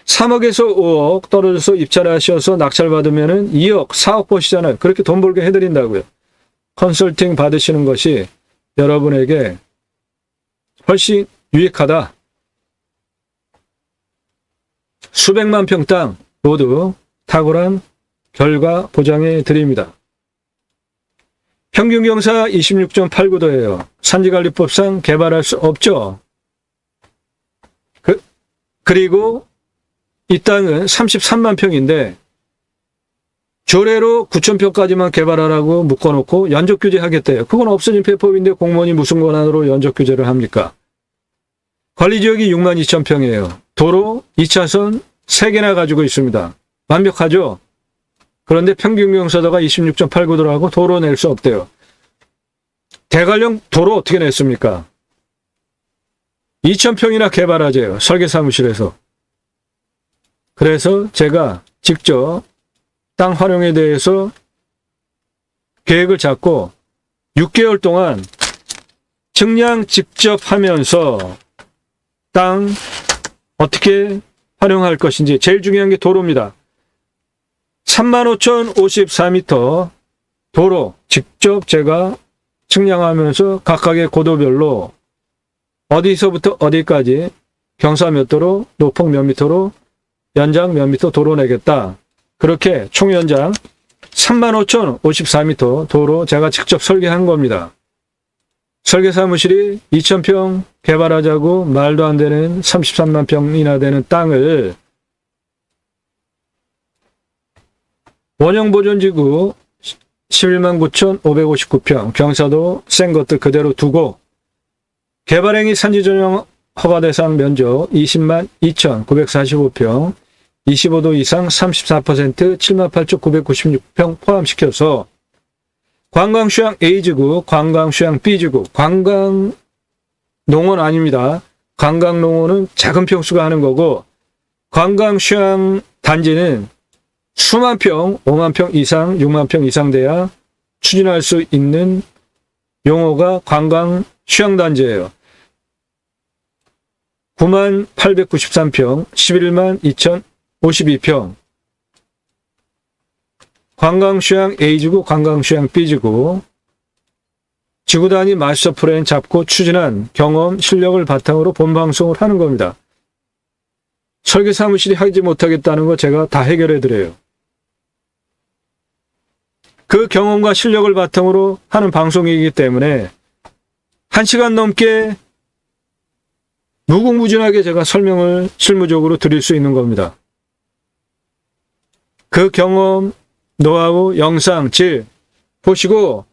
3억에서 5억 떨어져서 입찰하셔서 낙찰 받으면 2억, 4억 보시잖아요. 그렇게 돈 벌게 해드린다고요. 컨설팅 받으시는 것이 여러분에게 훨씬 유익하다. 수백만 평 땅 모두 탁월한 결과 보장해 드립니다. 평균 경사 26.89도예요. 산지관리법상 개발할 수 없죠. 그리고 이 땅은 33만 평인데 조례로 9,000평까지만 개발하라고 묶어놓고 연적규제 하겠대요. 그건 없어진 폐법인데 공무원이 무슨 권한으로 연적규제를 합니까? 관리지역이 6만 2,000평이에요. 도로 2차선 3개나 가지고 있습니다. 완벽하죠? 그런데 평균 경사도가 26.89도라고 도로 낼 수 없대요. 대관령 도로 어떻게 냈습니까? 2,000평이나 개발하재요. 설계사무실에서. 그래서 제가 직접 땅 활용에 대해서 계획을 잡고 6개월 동안 측량 직접 하면서 땅 어떻게 활용할 것인지 제일 중요한 게 도로입니다. 35,054m 도로 직접 제가 측량하면서 각각의 고도별로 어디서부터 어디까지 경사 몇 도로, 노폭 몇 미터로, 연장 몇 미터 도로 내겠다. 그렇게 총연장 35,054m 도로 제가 직접 설계한 겁니다. 설계사무실이 2,000평 개발하자고 말도 안 되는 33만 평이나 되는 땅을 원형보존지구 11만 9,559평 경사도 센 것들 그대로 두고 개발행위 산지전용 허가대상 면적 20만 2,945평 25도 이상 34% 78,996평 포함시켜서 관광휴양 A지구, 관광휴양 B지구, 관광농원 아닙니다. 관광농원은 작은 평수가 하는 거고 관광휴양 단지는 수만 평, 5만 평 이상, 6만 평 이상 돼야 추진할 수 있는 용어가 관광 휴양단지예요. 9893평, 11만 2052평. 관광휴양 A지구, 관광휴양 B지구. 지구 단위 마스터 플랜 잡고 추진한 경험, 실력을 바탕으로 본방송을 하는 겁니다. 설계 사무실이 하지 못하겠다는 거 제가 다 해결해 드려요. 그 경험과 실력을 바탕으로 하는 방송이기 때문에 1시간 넘게 무궁무진하게 제가 설명을 실무적으로 드릴 수 있는 겁니다. 그 경험, 노하우, 영상, 질 보시고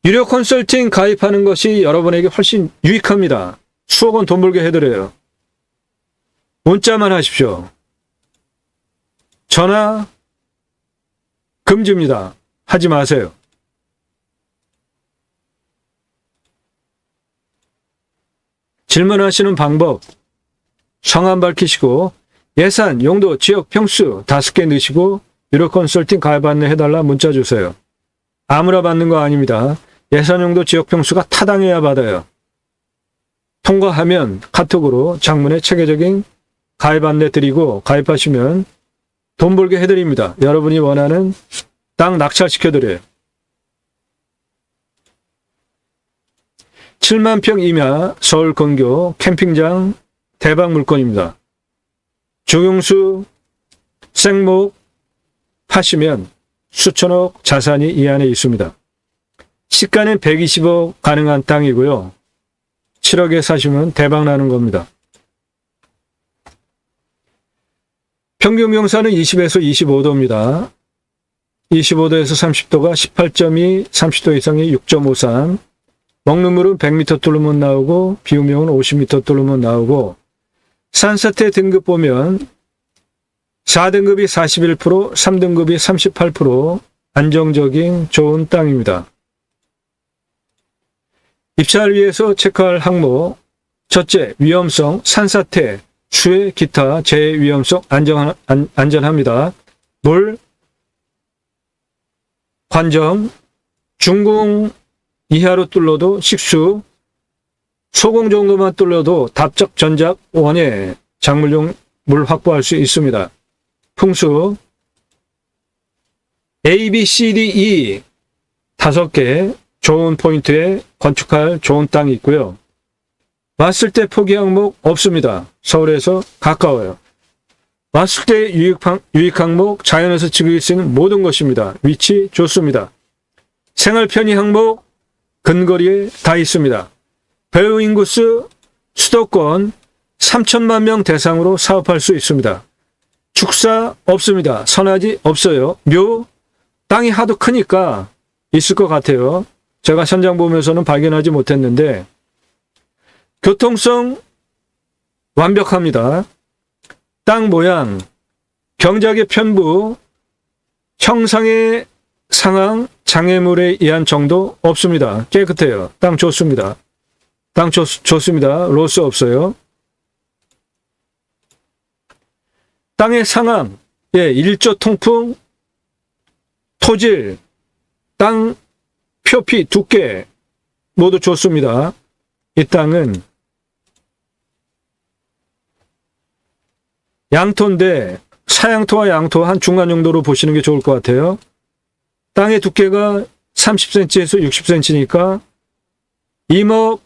유료 컨설팅 가입하는 것이 여러분에게 훨씬 유익합니다. 수억 원 돈 벌게 해드려요. 문자만 하십시오. 전화 금지입니다. 하지 마세요. 질문하시는 방법, 성함 밝히시고 예산, 용도, 지역, 평수 5개 넣으시고 유료 컨설팅 가입 안내해달라 문자 주세요. 아무나 받는 거 아닙니다. 예산, 용도, 지역, 평수가 타당해야 받아요. 통과하면 카톡으로 장문의 체계적인 가입 안내 드리고 가입하시면 돈 벌게 해드립니다. 여러분이 원하는 땅 낙찰시켜드려요. 7만 평 이하 서울 근교 캠핑장 대박 물건입니다. 조경수 생목 파시면 수천억 자산이 이 안에 있습니다. 시가는 120억 가능한 땅이고요. 7억에 사시면 대박 나는 겁니다. 평균 경사는 20에서 25도입니다. 25도에서 30도가 18.2, 30도 이상이 6.53. 먹는 물은 100m 뚫으면 나오고 비우명은 50m 뚫으면 나오고 산사태 등급 보면 4등급이 41%, 3등급이 38% 안정적인 좋은 땅입니다. 입찰을 위해서 체크할 항목 첫째, 위험성, 산사태, 수해, 기타, 재해 위험성 안전합니다. 물, 관정, 중공 이하로 뚫러도 식수, 소공 정도만 뚫려도 답적 전작 원에 작물용 물 확보할 수 있습니다. 풍수 A, B, C, D, E 5개 좋은 포인트에 건축할 좋은 땅이 있고요. 왔을 때 포기 항목 없습니다. 서울에서 가까워요. 왔을 때 유익 항목 자연에서 즐길 수 있는 모든 것입니다. 위치 좋습니다. 생활 편의 항목 근거리에 다 있습니다. 배우 인구수 수도권 3천만 명 대상으로 사업할 수 있습니다. 축사 없습니다. 선화지 없어요. 묘 땅이 하도 크니까 있을 것 같아요. 제가 현장 보면서는 발견하지 못했는데 교통성 완벽합니다. 땅 모양, 경작의 편부, 형상의 상황, 장애물에 의한 정도 없습니다. 깨끗해요. 땅 좋습니다. 땅 좋습니다. 로스 없어요. 땅의 상황, 일조 통풍, 토질, 땅 표피, 두께 모두 좋습니다. 이 땅은 양토인데 사양토와 양토 한 중간 정도로 보시는 게 좋을 것 같아요. 땅의 두께가 30cm에서 60cm니까 임업,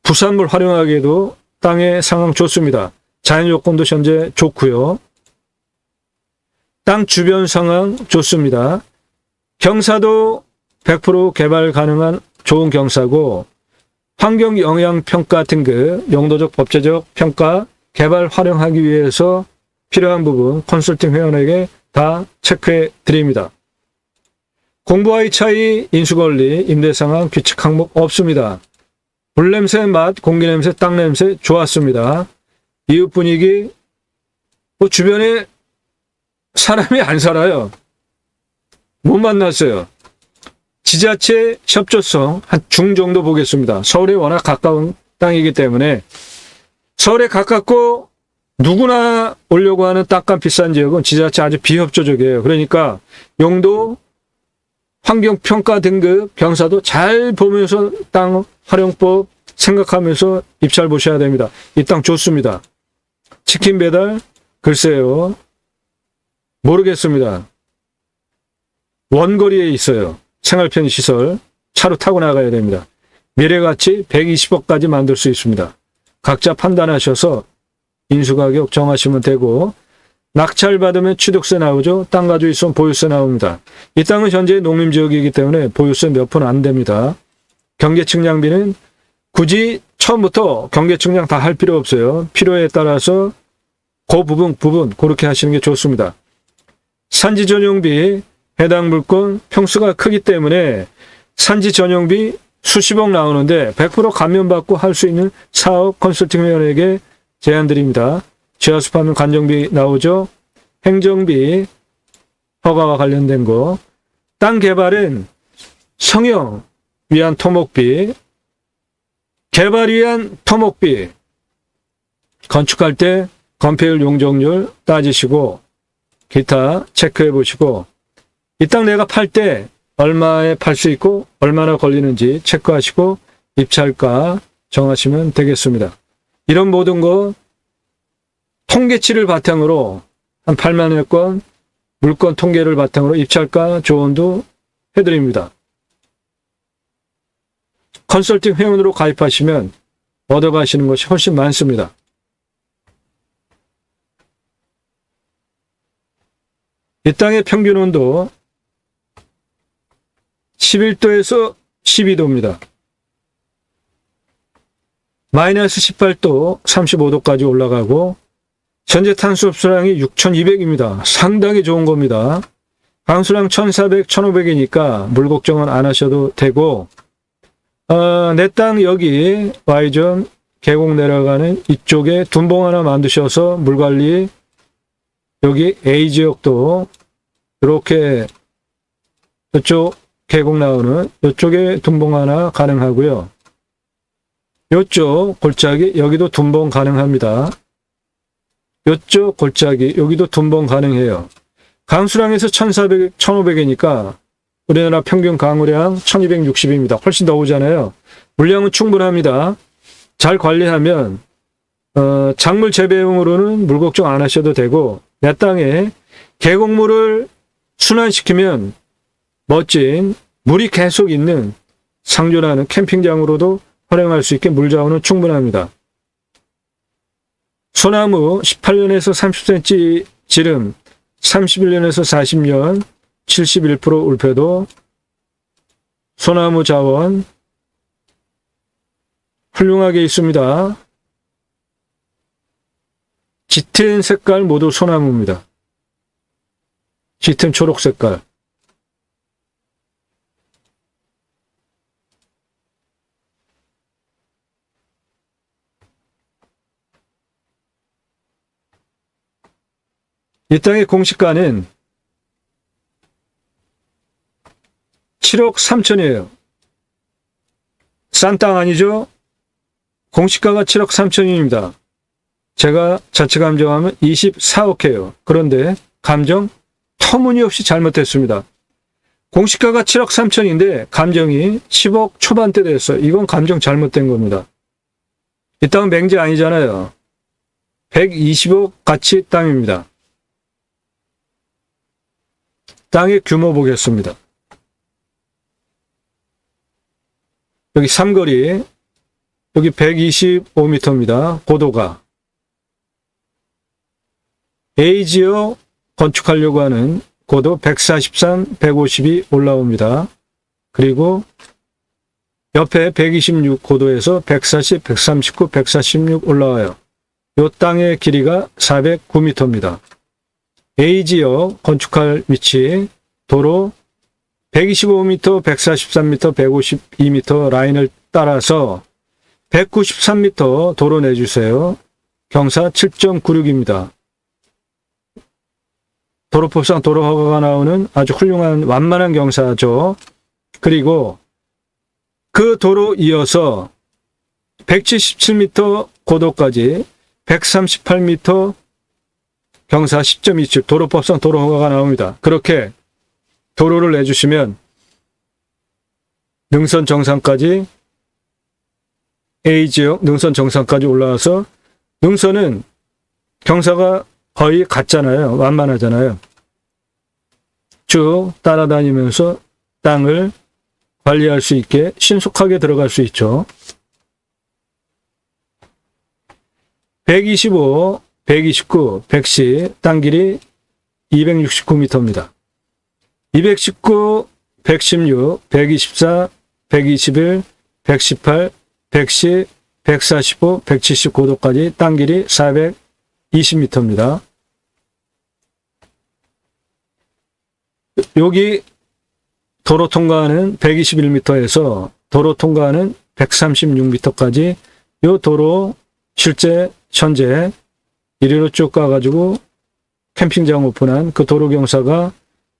부산물 활용하기에도 땅의 상황 좋습니다. 자연 요건도 현재 좋고요. 땅 주변 상황 좋습니다. 경사도 100% 개발 가능한 좋은 경사고 환경영향평가 등급, 용도적 법제적 평가, 개발 활용하기 위해서 필요한 부분 컨설팅 회원에게 다 체크해 드립니다. 공부와의 차이, 인수권리, 임대상황, 규칙 항목 없습니다. 물냄새, 맛, 공기냄새, 땅냄새 좋았습니다. 이웃 분위기, 주변에 사람이 안 살아요. 못 만났어요. 지자체 협조성 한 중 정도 보겠습니다. 서울에 워낙 가까운 땅이기 때문에 서울에 가깝고 누구나 오려고 하는 땅값 비싼 지역은 지자체 아주 비협조적이에요. 그러니까 용도 환경평가 등급 경사도 잘 보면서 땅 활용법 생각하면서 입찰 보셔야 됩니다. 이 땅 좋습니다. 치킨 배달? 글쎄요. 모르겠습니다. 원거리에 있어요. 생활편 시설. 차로 타고 나가야 됩니다. 미래가치 120억까지 만들 수 있습니다. 각자 판단하셔서 인수가격 정하시면 되고, 낙찰받으면 취득세 나오죠. 땅 가지고 있으면 보유세 나옵니다. 이 땅은 현재 농림지역이기 때문에 보유세 몇 푼 안 됩니다. 경계측량비는 굳이 처음부터 경계측량 다 할 필요 없어요. 필요에 따라서 그 부분 그렇게 하시는 게 좋습니다. 산지 전용비 해당 물건 평수가 크기 때문에 산지 전용비 수십억 나오는데 100% 감면받고 할 수 있는 사업 컨설팅위원회에게 제안드립니다. 지하수파면 관정비 나오죠. 행정비 허가와 관련된 거. 땅 개발은 성형 위한 토목비, 개발 위한 토목비, 건축할 때 건폐율 용적률 따지시고 기타 체크해 보시고, 이 땅 내가 팔 때 얼마에 팔 수 있고 얼마나 걸리는지 체크하시고 입찰가 정하시면 되겠습니다. 이런 모든 거 통계치를 바탕으로 한 8만여 건 물건 통계를 바탕으로 입찰가 조언도 해드립니다. 컨설팅 회원으로 가입하시면 얻어가시는 것이 훨씬 많습니다. 이 땅의 평균 온도 11도에서 12도입니다. 마이너스 18도, 35도까지 올라가고 현재 탄소 흡수량이 6,200입니다. 상당히 좋은 겁니다. 강수량 1,400, 1,500이니까 물 걱정은 안 하셔도 되고, 내 땅 여기 Y존 계곡 내려가는 이쪽에 둔봉 하나 만드셔서 물관리, 여기 A지역도 이렇게 이쪽 계곡 나오는 이쪽에 둔봉 하나 가능하고요. 이쪽 골짜기 여기도 둔봉 가능합니다. 이쪽 골짜기 여기도 둔봉 가능해요. 강수량에서 1,400, 1,500이니까 우리나라 평균 강우량 1,260입니다. 훨씬 더 오잖아요. 물량은 충분합니다. 잘 관리하면 작물 재배용으로는 물 걱정 안 하셔도 되고, 내 땅에 계곡물을 순환시키면 멋진 물이 계속 있는 상주라는 캠핑장으로도 활용할 수 있게 물 자원은 충분합니다. 소나무 18년에서 30cm 지름, 31년에서 40년, 71% 울패도, 소나무 자원 훌륭하게 있습니다. 짙은 색깔 모두 소나무입니다. 짙은 초록 색깔. 이 땅의 공시가는 7억 3천이에요. 싼 땅 아니죠? 공시가가 7억 3천입니다. 제가 자체 감정하면 24억 해요. 그런데 감정 터무니없이 잘못됐습니다. 공시가가 7억 3천인데 감정이 10억 초반대 됐어요. 이건 감정 잘못된 겁니다. 이 땅은 맹지 아니잖아요. 120억 가치 땅입니다. 땅의 규모 보겠습니다. 여기 삼거리, 여기 125m입니다. 고도가. A지역 건축하려고 하는 고도 143, 150이 올라옵니다. 그리고 옆에 126 고도에서 140, 139, 146 올라와요. 이 땅의 길이가 409m입니다. A지역 건축할 위치, 도로 125m, 143m, 152m 라인을 따라서 193m 도로 내주세요. 경사 7.96입니다. 도로법상 도로 허가가 나오는 아주 훌륭한 완만한 경사죠. 그리고 그 도로 이어서 177m 고도까지 138m 경사 10.27 도로법상 도로 허가가 나옵니다. 그렇게 도로를 내주시면 능선 정상까지 A지역 능선 정상까지 올라와서 능선은 경사가 거의 같잖아요. 완만하잖아요. 쭉 따라다니면서 땅을 관리할 수 있게 신속하게 들어갈 수 있죠. 125, 129, 110 땅 길이 269m입니다. 219, 116, 124, 121, 118, 110, 145, 179도까지 땅 길이 420m입니다. 여기 도로 통과하는 121m에서 도로 통과하는 136m까지 이 도로 실제 현재 이리로 쭉 가가지고 캠핑장 오픈한 그 도로 경사가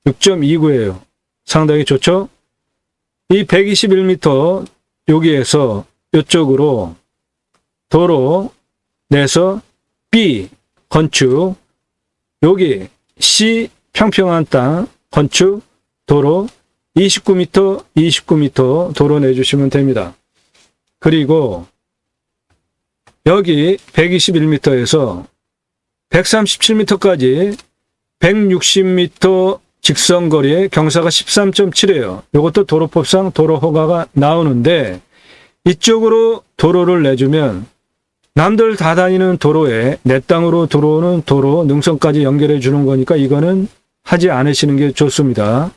6.29예요. 상당히 좋죠? 이 121m 여기에서 이쪽으로 도로 내서 B 건축, 여기 C 평평한 땅 건축 도로 29m, 29m 도로 내주시면 됩니다. 그리고 여기 121m에서 137m까지 160m 직선거리에 경사가 13.7이에요. 이것도 도로법상 도로 허가가 나오는데 이쪽으로 도로를 내주면 남들 다 다니는 도로에 내 땅으로 들어오는 도로 능선까지 연결해 주는 거니까 이거는 하지 않으시는 게 좋습니다.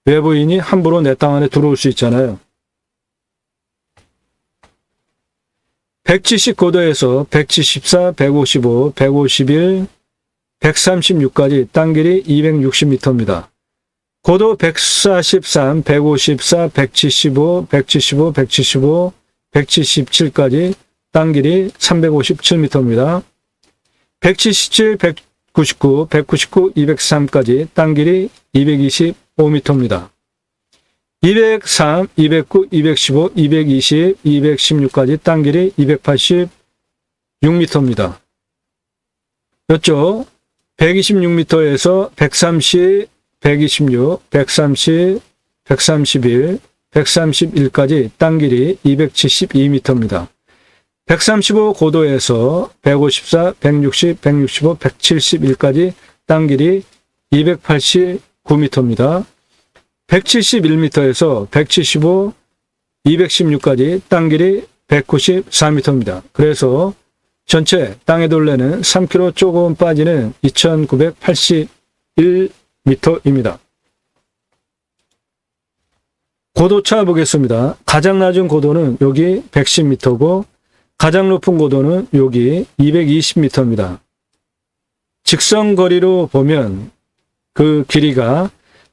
외부인이 함부로 내 땅 안에 들어올 수 있잖아요. 170고도에서 174, 155, 151, 136까지 땅 길이 260m입니다. 고도 143, 154, 175, 175, 175, 177까지 땅 길이 357m입니다. 177, 199, 199, 203까지 땅 길이 225m입니다. 203, 209, 215, 220, 216까지 땅 길이 286m입니다. 이쪽 126m에서 130, 126, 130, 131, 131까지 땅 길이 272m입니다. 135 고도에서 154, 160, 165, 171까지 땅 길이 289m입니다. 171m에서 175, 216까지 땅 길이 194m입니다. 그래서 전체 땅의 둘레는 3km 조금 빠지는 2981m입니다. 고도차 보겠습니다. 가장 낮은 고도는 여기 110m고 가장 높은 고도는 여기 220m입니다. 직선거리로 보면 그 길이가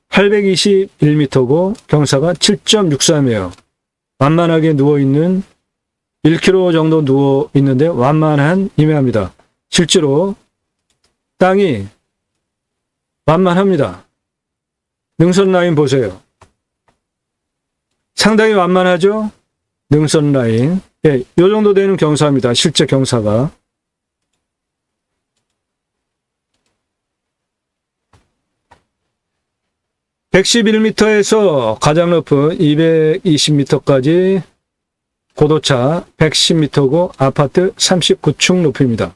821m고 경사가 7.63이에요. 완만하게 누워있는 1km 정도 누워있는데 완만한 임야입니다. 실제로 땅이 완만합니다. 능선 라인 보세요. 상당히 완만하죠? 능선 라인. 예, 이 정도 되는 경사입니다. 실제 경사가. (111m에서) 가장 높은 220m까지 고도차 110m고 아파트 39층 높이입니다.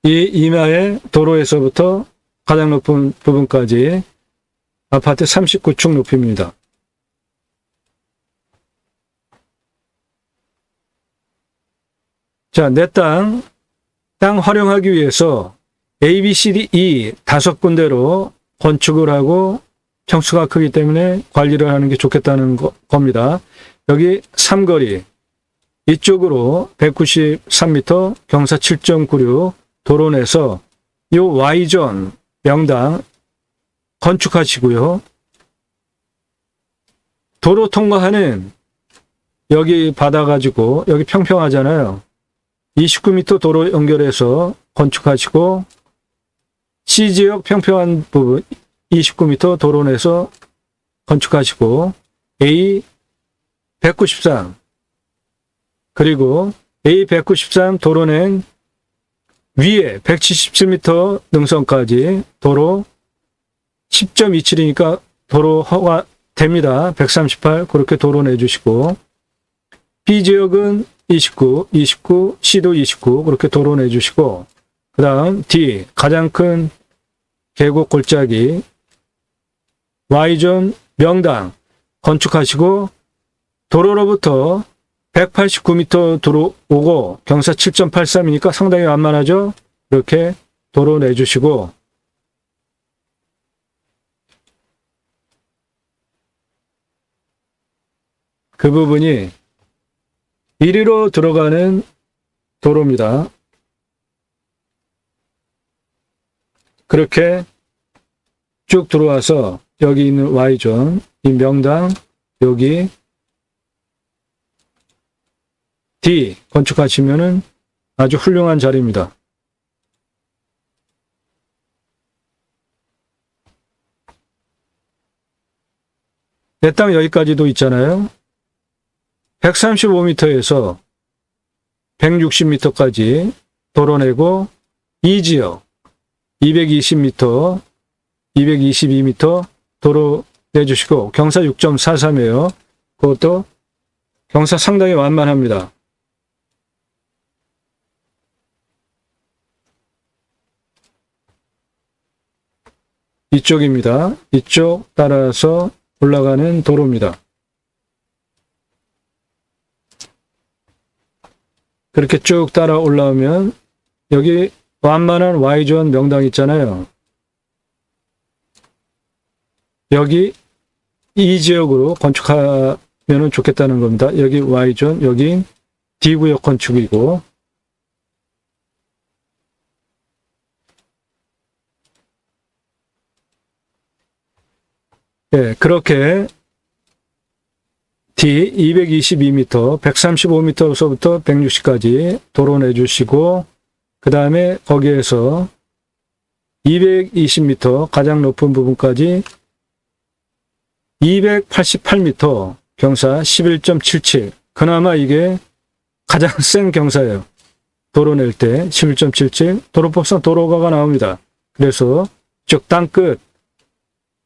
이 임야의 도로에서부터 가장 높은 부분까지 아파트 39층 높이입니다. 자, 내 땅 활용하기 위해서 A, B, C, D, E 5군데로 건축을 하고 평수가 크기 때문에 관리를 하는 게 좋겠다는 겁니다. 여기 삼거리 이쪽으로 193m 경사 7.96 도로 내서 이 Y존 명당 건축하시고요. 도로 통과하는 여기 받아가지고 여기 평평하잖아요. 29m 도로 연결해서 건축하시고 C지역 평평한 부분 29m 도로 내서 건축하시고 A 193 그리고 A 193 도로 낸 위에 177m 능선까지 도로 10.27이니까 도로 허가 됩니다. 138 그렇게 도로 내주시고, B지역은 29, 29, C도 29 그렇게 도로 내주시고, 그 다음 D 가장 큰 계곡 골짜기 Y존 명당 건축하시고, 도로로부터 189m 들어오고 경사 7.83이니까 상당히 완만하죠. 이렇게 도로 내주시고, 그 부분이 이리로 들어가는 도로입니다. 그렇게 쭉 들어와서 여기 있는 Y존, 이 명당, 여기 D 건축하시면은 아주 훌륭한 자리입니다. 내 땅 여기까지도 있잖아요. 135m에서 160m까지 도로 내고, 이 지역 220m, 222m 도로 내주시고, 경사 6.43이에요. 그것도 경사 상당히 완만합니다. 이쪽입니다. 이쪽 따라서 올라가는 도로입니다. 그렇게 쭉 따라 올라오면 여기 완만한 Y존 명당 있잖아요. 여기 이 지역으로 건축하면 좋겠다는 겁니다. 여기 Y존, 여기 D구역 건축이고, 예, 그렇게 D 222m, 135m서부터 160까지 도로 내주시고, 그 다음에 거기에서 220m 가장 높은 부분까지 288m 경사 11.77. 그나마 이게 가장 센 경사예요. 도로 낼 때 11.77. 도로법상 도로가가 나옵니다. 그래서 즉 땅끝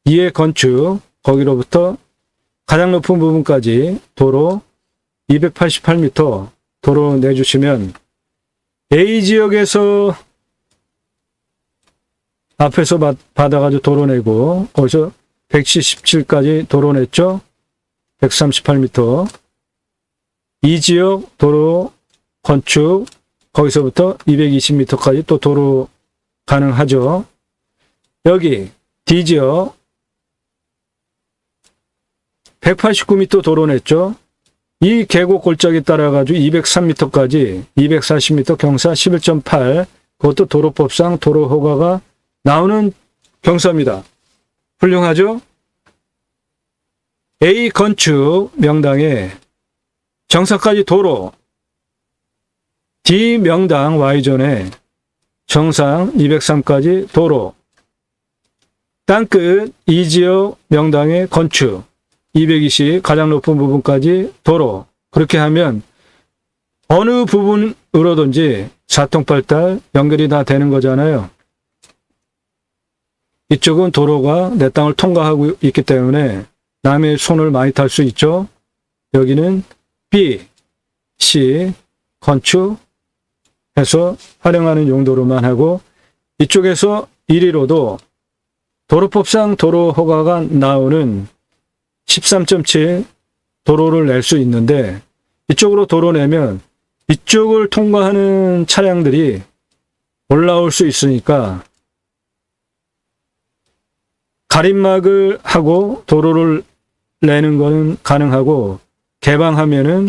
2의 건축, 거기로부터 가장 높은 부분까지 도로 288m 도로 내주시면, A지역에서 앞에서 받아가지고 도로 내고, 거기서 177까지 도로 냈죠. 138m. 이 지역 도로 건축, 거기서부터 220m까지 또 도로 가능하죠. 여기 D지역 189m 도로 냈죠. 이 계곡 골짜기 따라가지고 203m까지 240m 경사 11.8, 그것도 도로법상 도로 허가가 나오는 경사입니다. 훌륭하죠? A 건축 명당에 정사까지 도로, D 명당 Y존에 정상 203까지 도로, 땅끝 이 지역 명당의 건축 220 가장 높은 부분까지 도로. 그렇게 하면 어느 부분으로든지 사통팔달 연결이 다 되는 거잖아요. 이쪽은 도로가 내 땅을 통과하고 있기 때문에 남의 손을 많이 탈 수 있죠. 여기는 B, C 건축해서 활용하는 용도로만 하고, 이쪽에서 이리로도 도로법상 도로 허가가 나오는 13.7 도로를 낼 수 있는데, 이쪽으로 도로 내면 이쪽을 통과하는 차량들이 올라올 수 있으니까 가림막을 하고 도로를 내는 것은 가능하고, 개방하면은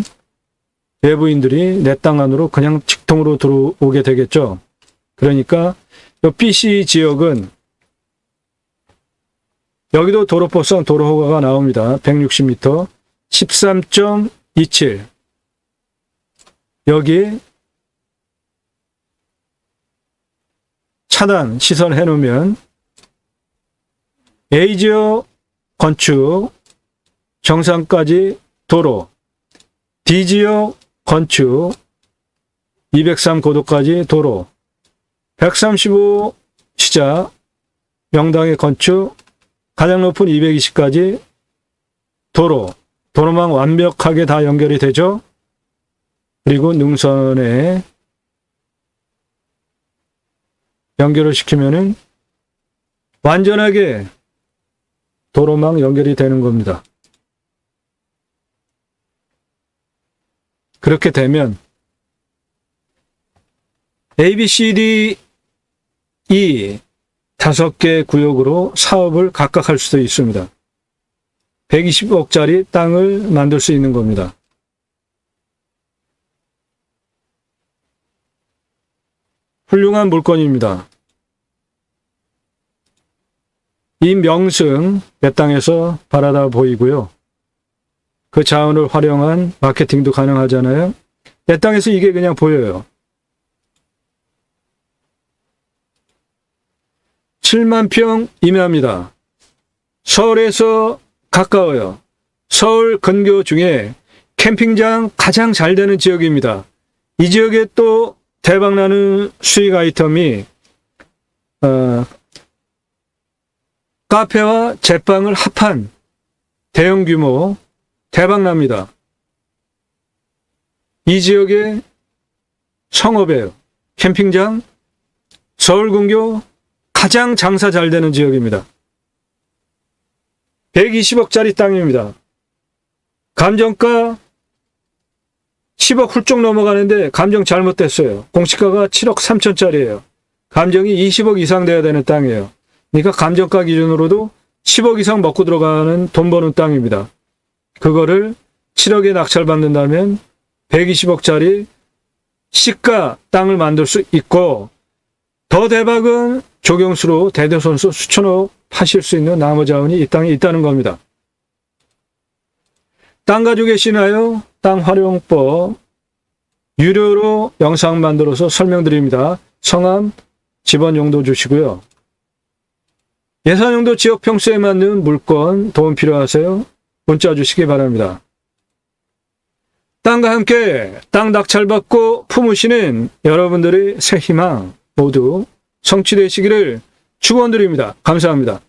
외부인들이 내 땅 안으로 그냥 직통으로 들어오게 되겠죠. 그러니까 이 BC 지역은 여기도 도로법상 도로 허가가 나옵니다. 160m, 13.27. 여기 차단 시설 해놓으면 A지역 건축 정상까지 도로, D지역 건축 203 고도까지 도로, 135 시작 명당의 건축 가장 높은 220까지 도로망 완벽하게 다 연결이 되죠. 그리고 능선에 연결을 시키면은 완전하게 도로망 연결이 되는 겁니다. 그렇게 되면 A, B, C, D, E 5개 구역으로 사업을 각각 할 수도 있습니다. 120억짜리 땅을 만들 수 있는 겁니다. 훌륭한 물건입니다. 이 명승 내 땅에서 바라다 보이고요. 그 자원을 활용한 마케팅도 가능하잖아요. 내 땅에서 이게 그냥 보여요. 7만 평 이내합니다. 서울에서 가까워요. 서울 근교 중에 캠핑장 가장 잘 되는 지역입니다. 이 지역에 또 대박나는 수익 아이템이 카페와 제빵을 합한 대형 규모 대박납니다. 이 지역의 성업이에요. 캠핑장 서울 근교 가장 장사 잘 되는 지역입니다. 120억짜리 땅입니다. 감정가 10억 훌쩍 넘어가는데 감정 잘못됐어요. 공시가가 7억 3천짜리예요. 감정이 20억 이상 돼야 되는 땅이에요. 그러니까 감정가 기준으로도 10억 이상 먹고 들어가는 돈 버는 땅입니다. 그거를 7억에 낙찰받는다면 120억짜리 시가 땅을 만들 수 있고, 더 대박은 조경수로 대대손수 수천억 파실 수 있는 나무 자원이 이 땅에 있다는 겁니다. 땅 가지고 계시나요? 땅 활용법 유료로 영상 만들어서 설명드립니다. 성함, 집원 용도 주시고요. 예산 용도 지역 평수에 맞는 물건 도움 필요하세요? 문자 주시기 바랍니다. 땅과 함께 땅 낙찰받고 품으시는 여러분들의 새 희망 모두 성취되시기를 축원드립니다. 감사합니다.